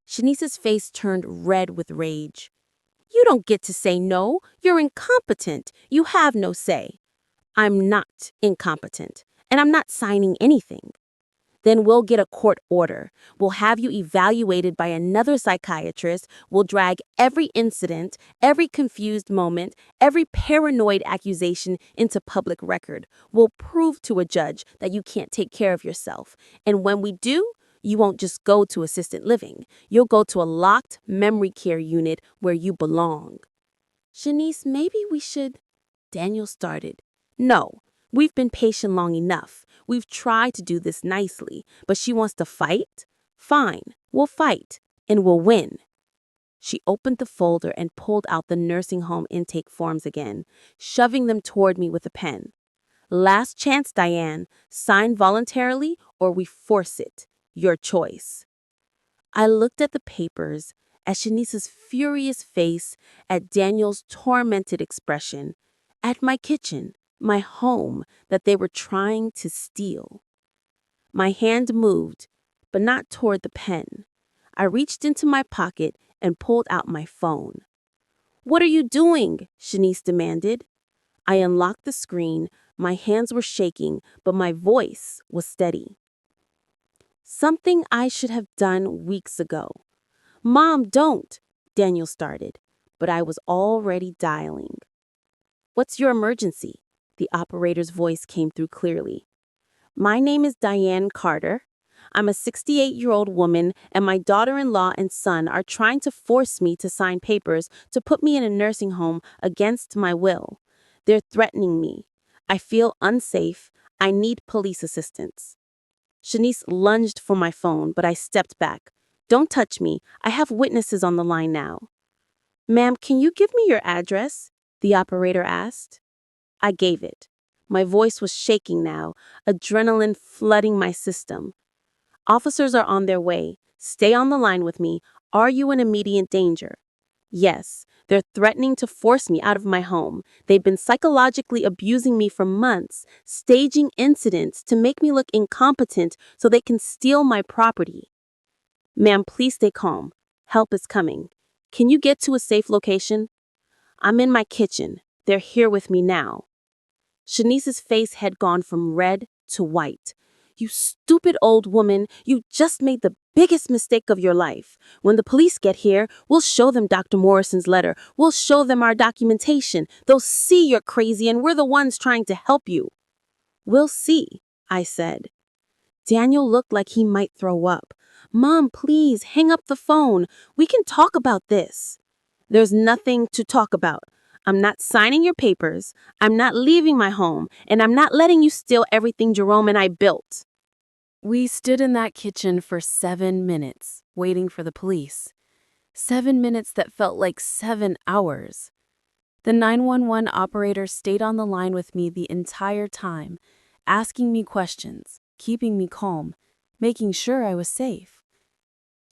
Shanice's face turned red with rage. You don't get to say no. You're incompetent. You have no say. I'm not incompetent, and I'm not signing anything. Then we'll get a court order. We'll have you evaluated by another psychiatrist. We'll drag every incident, every confused moment, every paranoid accusation into public record. We'll prove to a judge that you can't take care of yourself. And when we do, you won't just go to assisted living. You'll go to a locked memory care unit where you belong. Shanice, maybe we should... Daniel started. No, we've been patient long enough. We've tried to do this nicely, but she wants to fight? Fine, we'll fight, and we'll win. She opened the folder and pulled out the nursing home intake forms again, shoving them toward me with a pen. Last chance, Diane. Sign voluntarily or we force it. Your choice. I looked at the papers, at Shanice's furious face, at Daniel's tormented expression, at my kitchen, my home that they were trying to steal. My hand moved, but not toward the pen. I reached into my pocket and pulled out my phone. What are you doing? Shanice demanded. I unlocked the screen. My hands were shaking, but my voice was steady. Something I should have done weeks ago. Mom, don't, Daniel started, but I was already dialing. What's your emergency? The operator's voice came through clearly. My name is Diane Carter. I'm a 68-year-old woman, and my daughter-in-law and son are trying to force me to sign papers to put me in a nursing home against my will. They're threatening me. I feel unsafe. I need police assistance. Shanice lunged for my phone, but I stepped back. Don't touch me. I have witnesses on the line now. Ma'am, can you give me your address? The operator asked. I gave it. My voice was shaking now, adrenaline flooding my system. Officers are on their way. Stay on the line with me. Are you in immediate danger? Yes, they're threatening to force me out of my home. They've been psychologically abusing me for months, staging incidents to make me look incompetent so they can steal my property. Ma'am, please stay calm. Help is coming. Can you get to a safe location? I'm in my kitchen. They're here with me now. Shanice's face had gone from red to white. You stupid old woman, you just made the biggest mistake of your life. When the police get here, we'll show them Dr. Morrison's letter. We'll show them our documentation. They'll see you're crazy and we're the ones trying to help you. We'll see, I said. Daniel looked like he might throw up. Mom, please, hang up the phone. We can talk about this. There's nothing to talk about. I'm not signing your papers, I'm not leaving my home, and I'm not letting you steal everything Jerome and I built. We stood in that kitchen for 7 minutes, waiting for the police. 7 minutes that felt like 7 hours. The 911 operator stayed on the line with me the entire time, asking me questions, keeping me calm, making sure I was safe.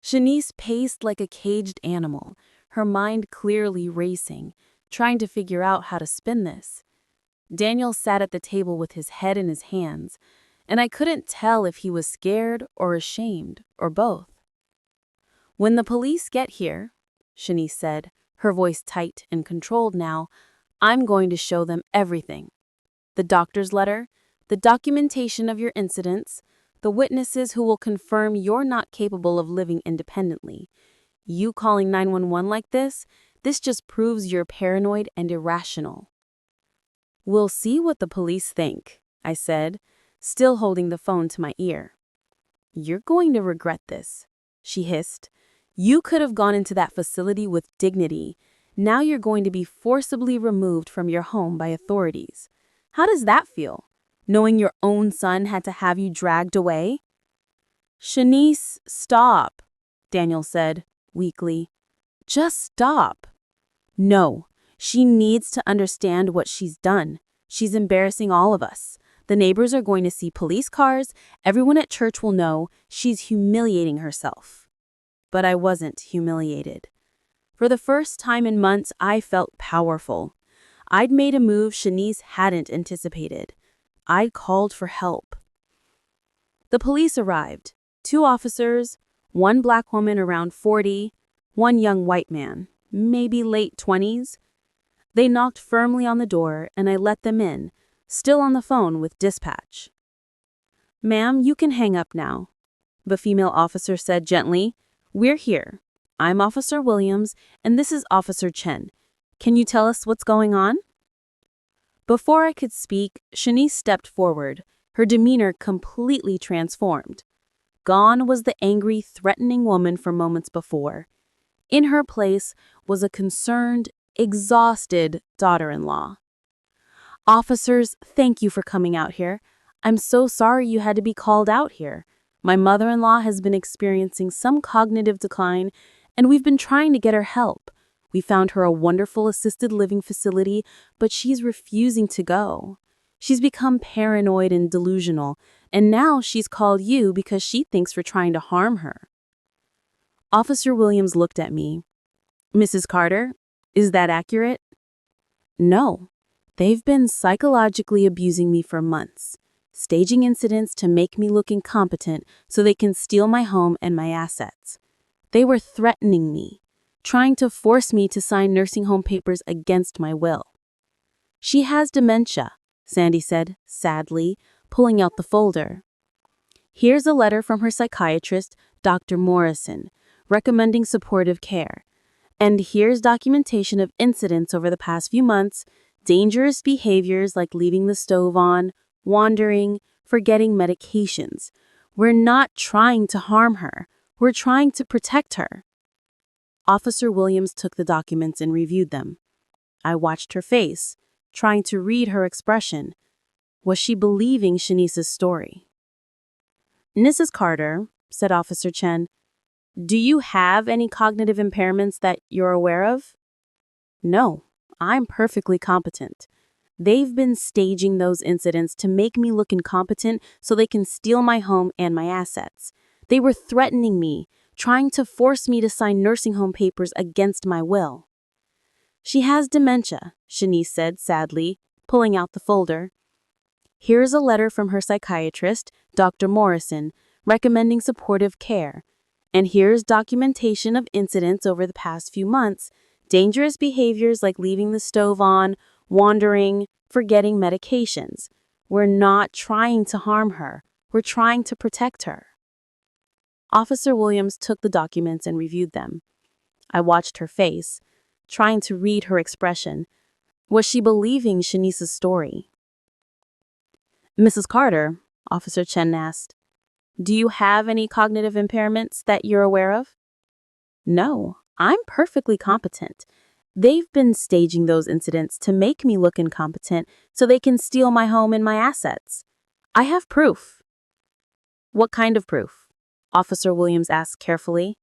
Shanice paced like a caged animal, her mind clearly racing, trying to figure out how to spin this. Daniel sat at the table with his head in his hands, and I couldn't tell if he was scared or ashamed or both. When the police get here, Shanice said, her voice tight and controlled now, I'm going to show them everything. The doctor's letter, the documentation of your incidents, the witnesses who will confirm you're not capable of living independently. You calling 911 like this just proves you're paranoid and irrational. We'll see what the police think, I said, still holding the phone to my ear. You're going to regret this, she hissed. You could have gone into that facility with dignity. Now you're going to be forcibly removed from your home by authorities. How does that feel, knowing your own son had to have you dragged away? Shanice, stop, Daniel said, weakly. Just stop. No, she needs to understand what she's done. She's embarrassing all of us. The neighbors are going to see police cars. Everyone at church will know she's humiliating herself. But I wasn't humiliated. For the first time in months, I felt powerful. I'd made a move Shanice hadn't anticipated. I'd called for help. The police arrived. 2 officers, 1 black woman around 40, 1 young white man, maybe late 20s. They knocked firmly on the door and I let them in, still on the phone with dispatch. Ma'am, you can hang up now, the female officer said gently. We're here. I'm Officer Williams and this is Officer Chen. Can you tell us what's going on? Before I could speak, Shanice stepped forward, her demeanor completely transformed. Gone was the angry, threatening woman from moments before. In her place was a concerned, exhausted daughter-in-law. Officers, thank you for coming out here. I'm so sorry you had to be called out here. My mother-in-law has been experiencing some cognitive decline, and we've been trying to get her help. We found her a wonderful assisted living facility, but she's refusing to go. She's become paranoid and delusional, and now she's called you because she thinks we're trying to harm her. Officer Williams looked at me. Mrs. Carter, is that accurate? No. They've been psychologically abusing me for months, staging incidents to make me look incompetent so they can steal my home and my assets. They were threatening me, trying to force me to sign nursing home papers against my will. She has dementia, Sandy said, sadly, pulling out the folder. Here's a letter from her psychiatrist, Dr. Morrison, recommending supportive care. And here's documentation of incidents over the past few months, dangerous behaviors like leaving the stove on, wandering, forgetting medications. We're not trying to harm her. We're trying to protect her. Officer Williams took the documents and reviewed them. I watched her face, trying to read her expression. Was she believing Shanice's story? "Mrs. Carter," said Officer Chen, "do you have any cognitive impairments that you're aware of?" "No, I'm perfectly competent. They've been staging those incidents to make me look incompetent so they can steal my home and my assets. They were threatening me, trying to force me to sign nursing home papers against my will." "She has dementia," Shanice said sadly, pulling out the folder. "Here's a letter from her psychiatrist, Dr. Morrison, recommending supportive care. And here's documentation of incidents over the past few months, dangerous behaviors like leaving the stove on, wandering, forgetting medications. We're not trying to harm her. We're trying to protect her." Officer Williams took the documents and reviewed them. I watched her face, trying to read her expression. Was she believing Shanice's story? "Mrs. Carter," Officer Chen asked, "do you have any cognitive impairments that you're aware of?" "No, I'm perfectly competent. They've been staging those incidents to make me look incompetent so they can steal my home and my assets. I have proof." "What kind of proof?" Officer Williams asked carefully.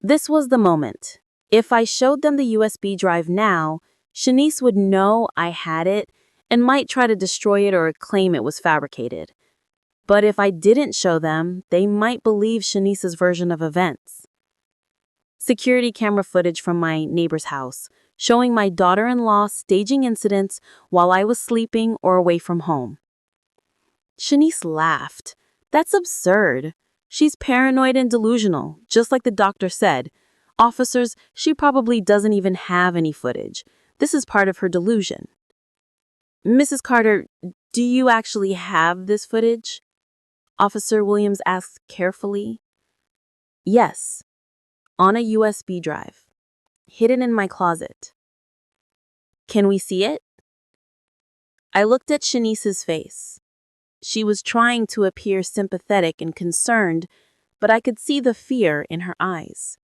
This was the moment. If I showed them the USB drive now, Shanice would know I had it and might try to destroy it or claim it was fabricated. But if I didn't show them, they might believe Shanice's version of events. Security camera footage from my neighbor's house, showing my daughter-in-law staging incidents while I was sleeping or away from home. Shanice laughed. "That's absurd. She's paranoid and delusional, just like the doctor said. Officers, she probably doesn't even have any footage. This is part of her delusion." "Mrs. Carter, do you actually have this footage?" Officer Williams asked carefully. "Yes, on a USB drive, hidden in my closet." "Can we see it?" I looked at Shanice's face. She was trying to appear sympathetic and concerned, but I could see the fear in her eyes.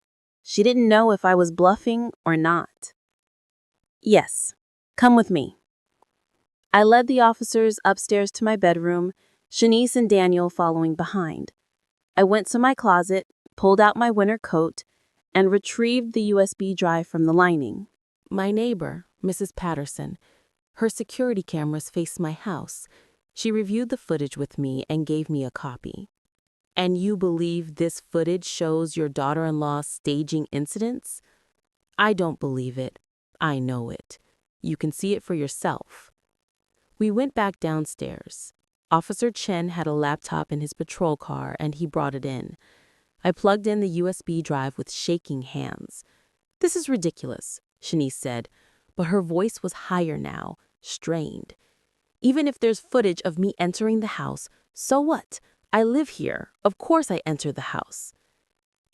She didn't know if I was bluffing or not. "Yes, come with me." I led the officers upstairs to my bedroom, Shanice and Daniel following behind. I went to my closet, pulled out my winter coat, and retrieved the USB drive from the lining. My neighbor, Mrs. Patterson, her security cameras faced my house. She reviewed the footage with me and gave me a copy. "And you believe this footage shows your daughter-in-law staging incidents?" "I don't believe it. I know it. You can see it for yourself." We went back downstairs. Officer Chen had a laptop in his patrol car and he brought it in. I plugged in the USB drive with shaking hands. "This is ridiculous," Shanice said, but her voice was higher now, strained. "Even if there's footage of me entering the house, so what? I live here. Of course I enter the house."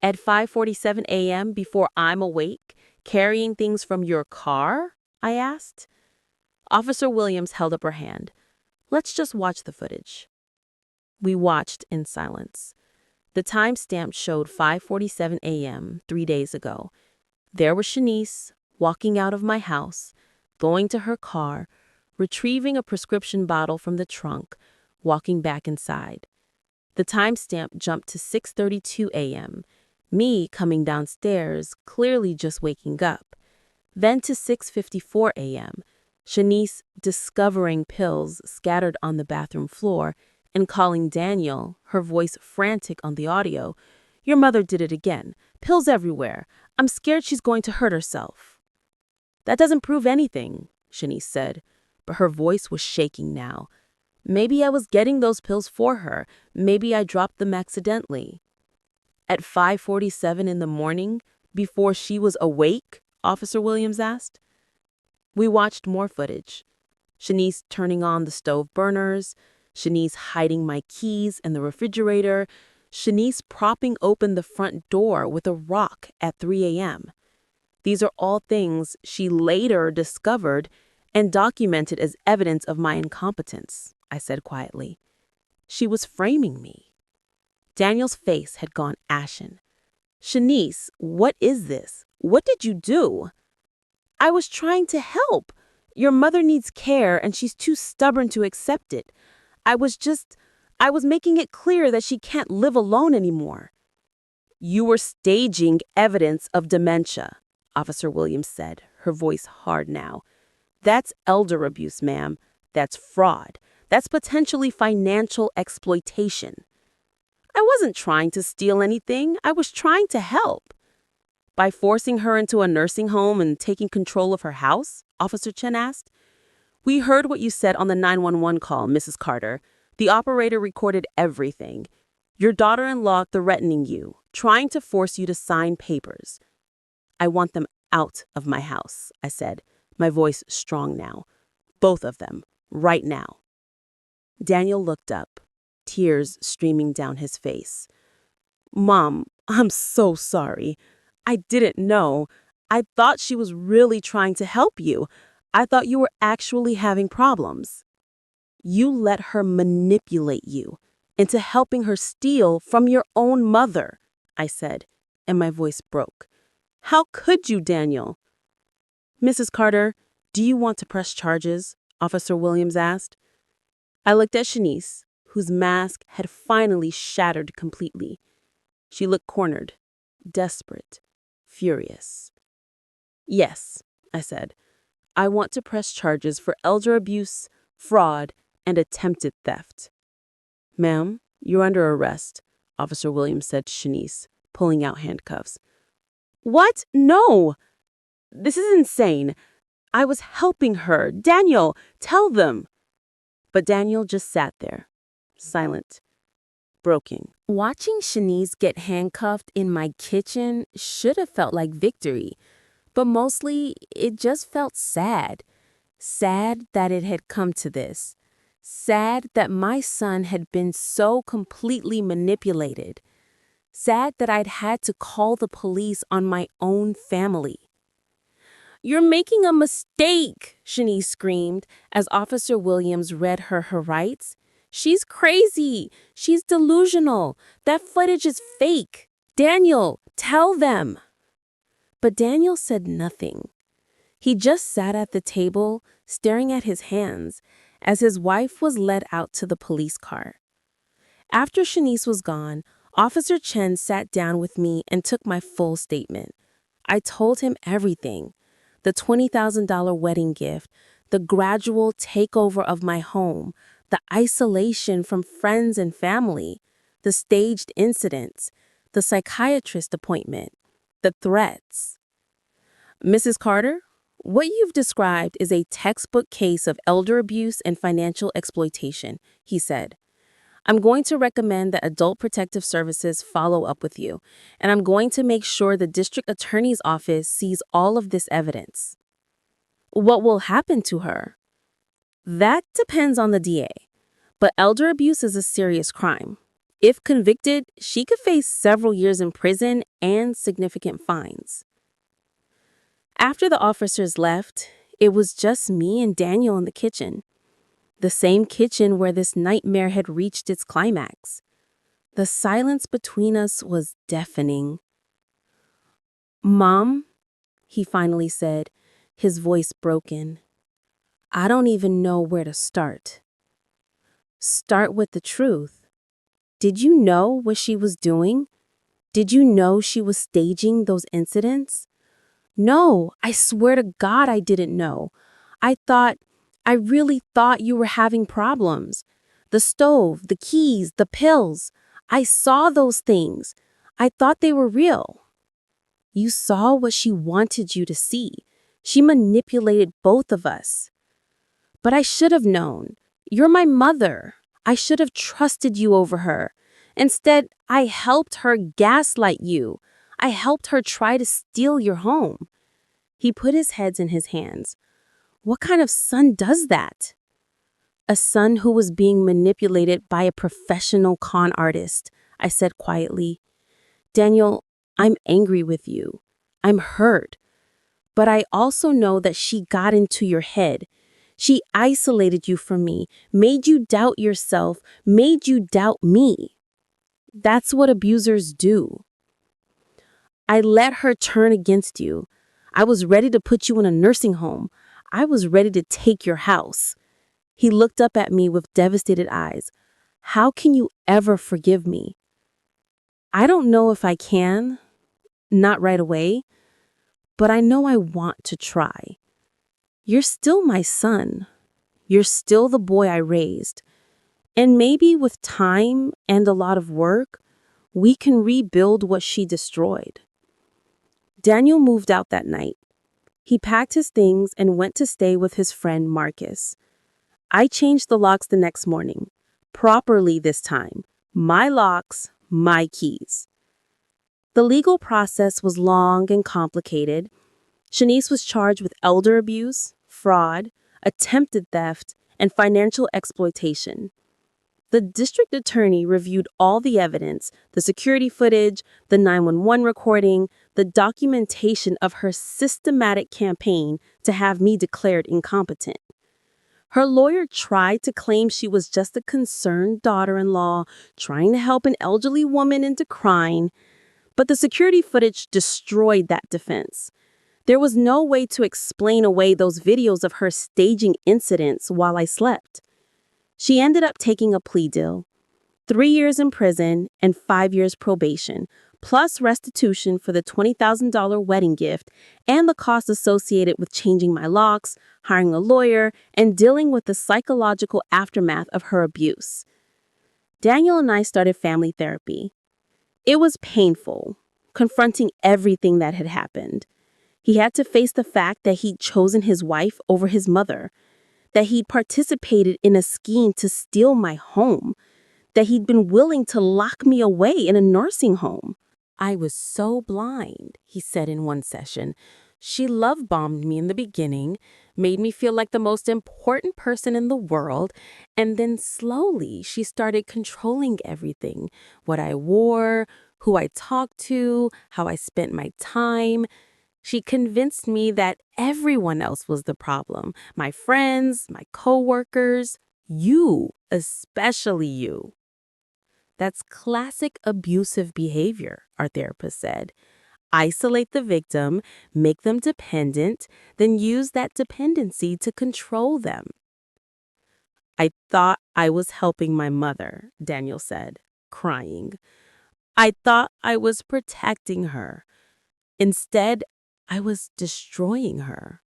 "At 5:47 a.m. before I'm awake, carrying things from your car?" I asked. Officer Williams held up her hand. "Let's just watch the footage." We watched in silence. The timestamp showed 5:47 a.m. 3 days ago. There was Shanice, walking out of my house, going to her car, retrieving a prescription bottle from the trunk, walking back inside. The timestamp jumped to 6:32 a.m., me coming downstairs, clearly just waking up. Then to 6:54 a.m., Shanice discovering pills scattered on the bathroom floor and calling Daniel, her voice frantic on the audio. "Your mother did it again. Pills everywhere. I'm scared she's going to hurt herself." "That doesn't prove anything," Shanice said, but her voice was shaking now. "Maybe I was getting those pills for her. Maybe I dropped them accidentally." "At 5:47 in the morning, before she was awake?" Officer Williams asked. We watched more footage. Shanice turning on the stove burners, Shanice hiding my keys in the refrigerator, Shanice propping open the front door with a rock at 3 a.m. These are all things she later discovered and documented as evidence of my incompetence, I said quietly. She was framing me. Daniel's face had gone ashen. "Shanice, what is this? What did you do?" "I was trying to help. Your mother needs care and she's too stubborn to accept it. I was making it clear that she can't live alone anymore." "You were staging evidence of dementia," Officer Williams said, her voice hard now. "That's elder abuse, ma'am. That's fraud. That's potentially financial exploitation." "I wasn't trying to steal anything. I was trying to help." "By forcing her into a nursing home and taking control of her house?" Officer Chen asked. "We heard what you said on the 911 call, Mrs. Carter. The operator recorded everything. Your daughter-in-law threatening you, trying to force you to sign papers." "I want them out of my house," I said, my voice strong now. "Both of them, right now." Daniel looked up, tears streaming down his face. "Mom, I'm so sorry. I didn't know. I thought she was really trying to help you. I thought you were actually having problems." "You let her manipulate you into helping her steal from your own mother," I said, and my voice broke. "How could you, Daniel?" "Mrs. Carter, do you want to press charges?" Officer Williams asked. I looked at Shanice, whose mask had finally shattered completely. She looked cornered, desperate, furious. "Yes," I said. "I want to press charges for elder abuse, fraud, and attempted theft." "Ma'am, you're under arrest," Officer Williams said to Shanice, pulling out handcuffs. "What? No! This is insane. I was helping her. Daniel, tell them." But Daniel just sat there, silent, broken. Watching Shanice get handcuffed in my kitchen should have felt like victory, but mostly it just felt sad. Sad that it had come to this. Sad that my son had been so completely manipulated. Sad that I'd had to call the police on my own family. "You're making a mistake," Shanice screamed as Officer Williams read her rights. "She's crazy. She's delusional. That footage is fake. Daniel, tell them." But Daniel said nothing. He just sat at the table, staring at his hands, as his wife was led out to the police car. After Shanice was gone, Officer Chen sat down with me and took my full statement. I told him everything. The $20,000 wedding gift, the gradual takeover of my home, the isolation from friends and family, the staged incidents, the psychiatrist appointment, the threats. "Mrs. Carter, what you've described is a textbook case of elder abuse and financial exploitation," he said. "I'm going to recommend that Adult Protective Services follow up with you, and I'm going to make sure the district attorney's office sees all of this evidence." "What will happen to her?" "That depends on the DA, but elder abuse is a serious crime. If convicted, she could face several years in prison and significant fines." After the officers left, it was just me and Daniel in the kitchen. The same kitchen where this nightmare had reached its climax. The silence between us was deafening. "Mom," he finally said, his voice broken. "I don't even know where to start." "Start with the truth. Did you know what she was doing? Did you know she was staging those incidents?" "No, I swear to God I didn't know. I really thought you were having problems. The stove, the keys, the pills. I saw those things. I thought they were real." "You saw what she wanted you to see. She manipulated both of us." "But I should have known. You're my mother. I should have trusted you over her. Instead, I helped her gaslight you. I helped her try to steal your home." He put his head in his hands. "What kind of son does that?" "A son who was being manipulated by a professional con artist," I said quietly. "Daniel, I'm angry with you. I'm hurt. But I also know that she got into your head. She isolated you from me, made you doubt yourself, made you doubt me. That's what abusers do. I let her turn against you. I was ready to put you in a nursing home. I was ready to take your house." He looked up at me with devastated eyes. "How can you ever forgive me?" "I don't know if I can, not right away, but I know I want to try. You're still my son. You're still the boy I raised. And maybe with time and a lot of work, we can rebuild what she destroyed." Daniel moved out that night. He packed his things and went to stay with his friend Marcus. I changed the locks the next morning. Properly this time. My locks, my keys. The legal process was long and complicated. Shanice was charged with elder abuse, fraud, attempted theft, and financial exploitation. The district attorney reviewed all the evidence, the security footage, the 911 recording, the documentation of her systematic campaign to have me declared incompetent. Her lawyer tried to claim she was just a concerned daughter-in-law trying to help an elderly woman into crying, but the security footage destroyed that defense. There was no way to explain away those videos of her staging incidents while I slept. She ended up taking a plea deal, 3 years in prison and 5 years probation, plus restitution for the $20,000 wedding gift and the costs associated with changing my locks, hiring a lawyer, and dealing with the psychological aftermath of her abuse. Daniel and I started family therapy. It was painful, confronting everything that had happened. He had to face the fact that he'd chosen his wife over his mother, that he'd participated in a scheme to steal my home, that he'd been willing to lock me away in a nursing home. "I was so blind," he said in one session. "She love-bombed me in the beginning, made me feel like the most important person in the world, and then slowly she started controlling everything. What I wore, who I talked to, how I spent my time. She convinced me that everyone else was the problem. My friends, my coworkers, you, especially you." That's classic abusive behavior, our therapist said. Isolate the victim, make them dependent, then use that dependency to control them. "I thought I was helping my mother," Daniel said, crying. "I thought I was protecting her. Instead, I was destroying her."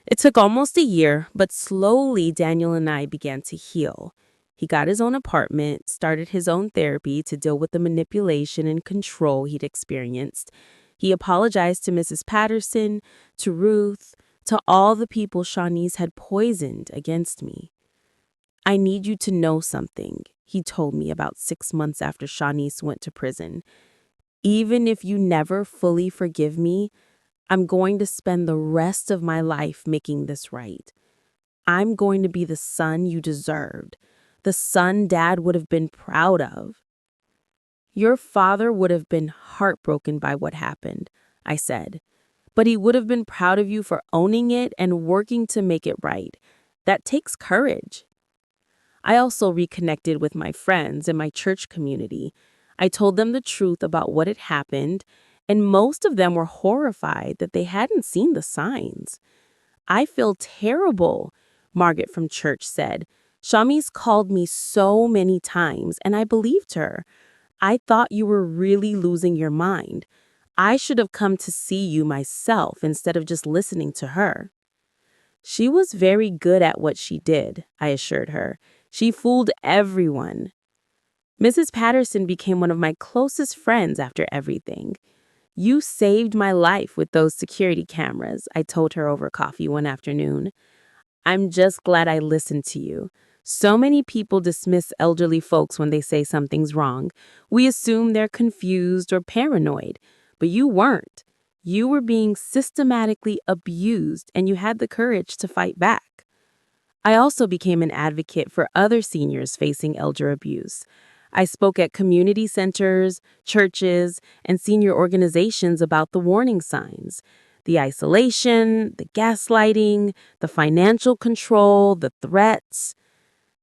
It took almost a year, but slowly Daniel and I began to heal. He got his own apartment, started his own therapy to deal with the manipulation and control he'd experienced. He apologized to Mrs. Patterson, to Ruth, to all the people Shawnee's had poisoned against me. "I need you to know something," he told me about 6 months after Shawnee's went to prison. "Even if you never fully forgive me, I'm going to spend the rest of my life making this right. I'm going to be the son you deserved, the son Dad would have been proud of." "Your father would have been heartbroken by what happened," I said, "but he would have been proud of you for owning it and working to make it right. That takes courage." I also reconnected with my friends in my church community. I told them the truth about what had happened, and most of them were horrified that they hadn't seen the signs. "I feel terrible," Margaret from church said. "Shami's called me so many times, and I believed her. I thought you were really losing your mind. I should have come to see you myself instead of just listening to her." "She was very good at what she did," I assured her. "She fooled everyone." Mrs. Patterson became one of my closest friends after everything. "You saved my life with those security cameras," I told her over coffee one afternoon. "I'm just glad I listened to you. So many people dismiss elderly folks when they say something's wrong. We assume they're confused or paranoid, but you weren't. You were being systematically abused, and you had the courage to fight back." I also became an advocate for other seniors facing elder abuse. I spoke at community centers, churches, and senior organizations about the warning signs: the isolation, the gaslighting, the financial control, the threats.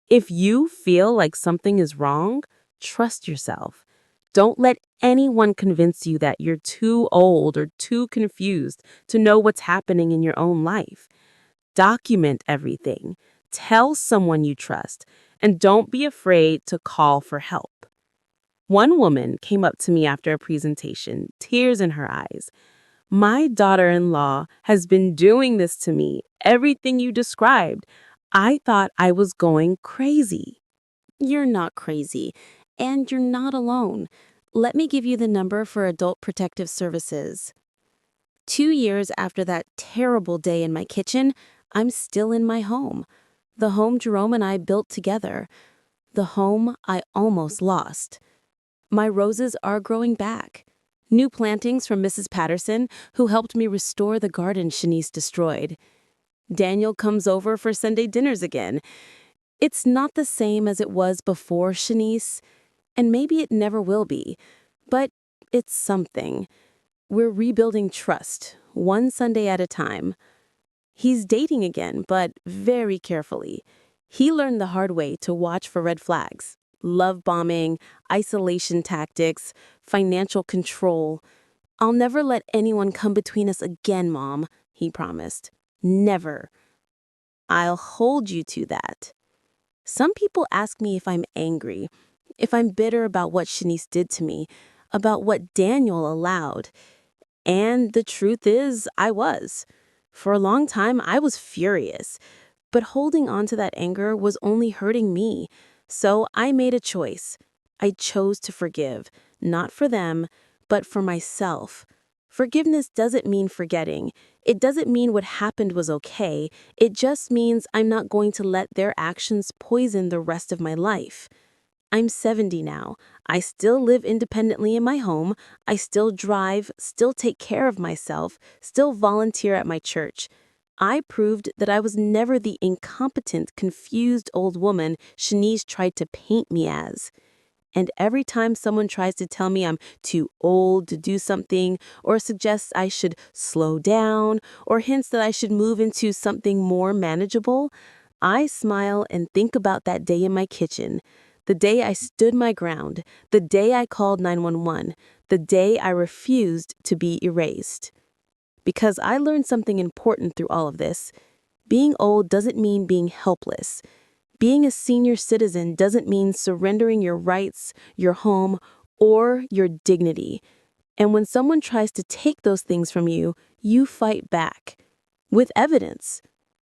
If you feel like something is wrong, trust yourself. Don't let anyone convince you that you're too old or too confused to know what's happening in your own life. Document everything. Tell someone you trust, and don't be afraid to call for help. One woman came up to me after a presentation, tears in her eyes. My daughter-in-law has been doing this to me, everything you described. I thought I was going crazy. You're not crazy, and you're not alone. Let me give you the number for Adult Protective Services. 2 years after that terrible day in my kitchen, I'm still in my home. The home Jerome and I built together. The home I almost lost. My roses are growing back. New plantings from Mrs. Patterson, who helped me restore the garden Shanice destroyed. Daniel comes over for Sunday dinners again. It's not the same as it was before Shanice, and maybe it never will be, but it's something. We're rebuilding trust, one Sunday at a time. He's dating again, but very carefully. He learned the hard way to watch for red flags. Love bombing, isolation tactics, financial control. I'll never let anyone come between us again, Mom, he promised. Never. I'll hold you to that. Some people ask me if I'm angry, if I'm bitter about what Shanice did to me, about what Daniel allowed. And the truth is, I was. For a long time, I was furious. But holding on to that anger was only hurting me. So I made a choice. I chose to forgive, not for them, but for myself. Forgiveness doesn't mean forgetting. It doesn't mean what happened was okay. It just means I'm not going to let their actions poison the rest of my life. I'm 70 now. I still live independently in my home. I still drive, still take care of myself, still volunteer at my church. I proved that I was never the incompetent, confused old woman Shanice tried to paint me as. And every time someone tries to tell me I'm too old to do something, or suggests I should slow down, or hints that I should move into something more manageable, I smile and think about that day in my kitchen, the day I stood my ground, the day I called 911, the day I refused to be erased. Because I learned something important through all of this. Being old doesn't mean being helpless. Being a senior citizen doesn't mean surrendering your rights, your home, or your dignity. And when someone tries to take those things from you, you fight back. With evidence,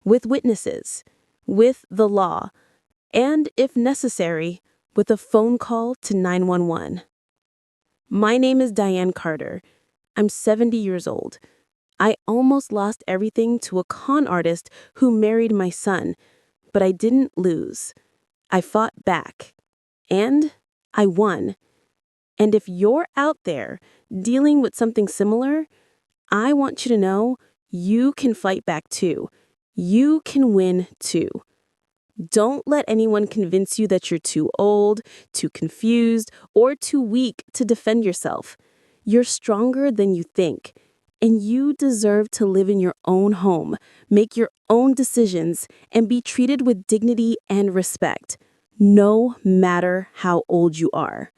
with witnesses, with the law, and, if necessary, with a phone call to 911. My name is Diane Carter. I'm 70 years old. I almost lost everything to a con artist who married my son, but I didn't lose. I fought back, and I won. And if you're out there dealing with something similar, I want you to know you can fight back too. You can win too. Don't let anyone convince you that you're too old, too confused, or too weak to defend yourself. You're stronger than you think. And you deserve to live in your own home, make your own decisions, and be treated with dignity and respect, no matter how old you are.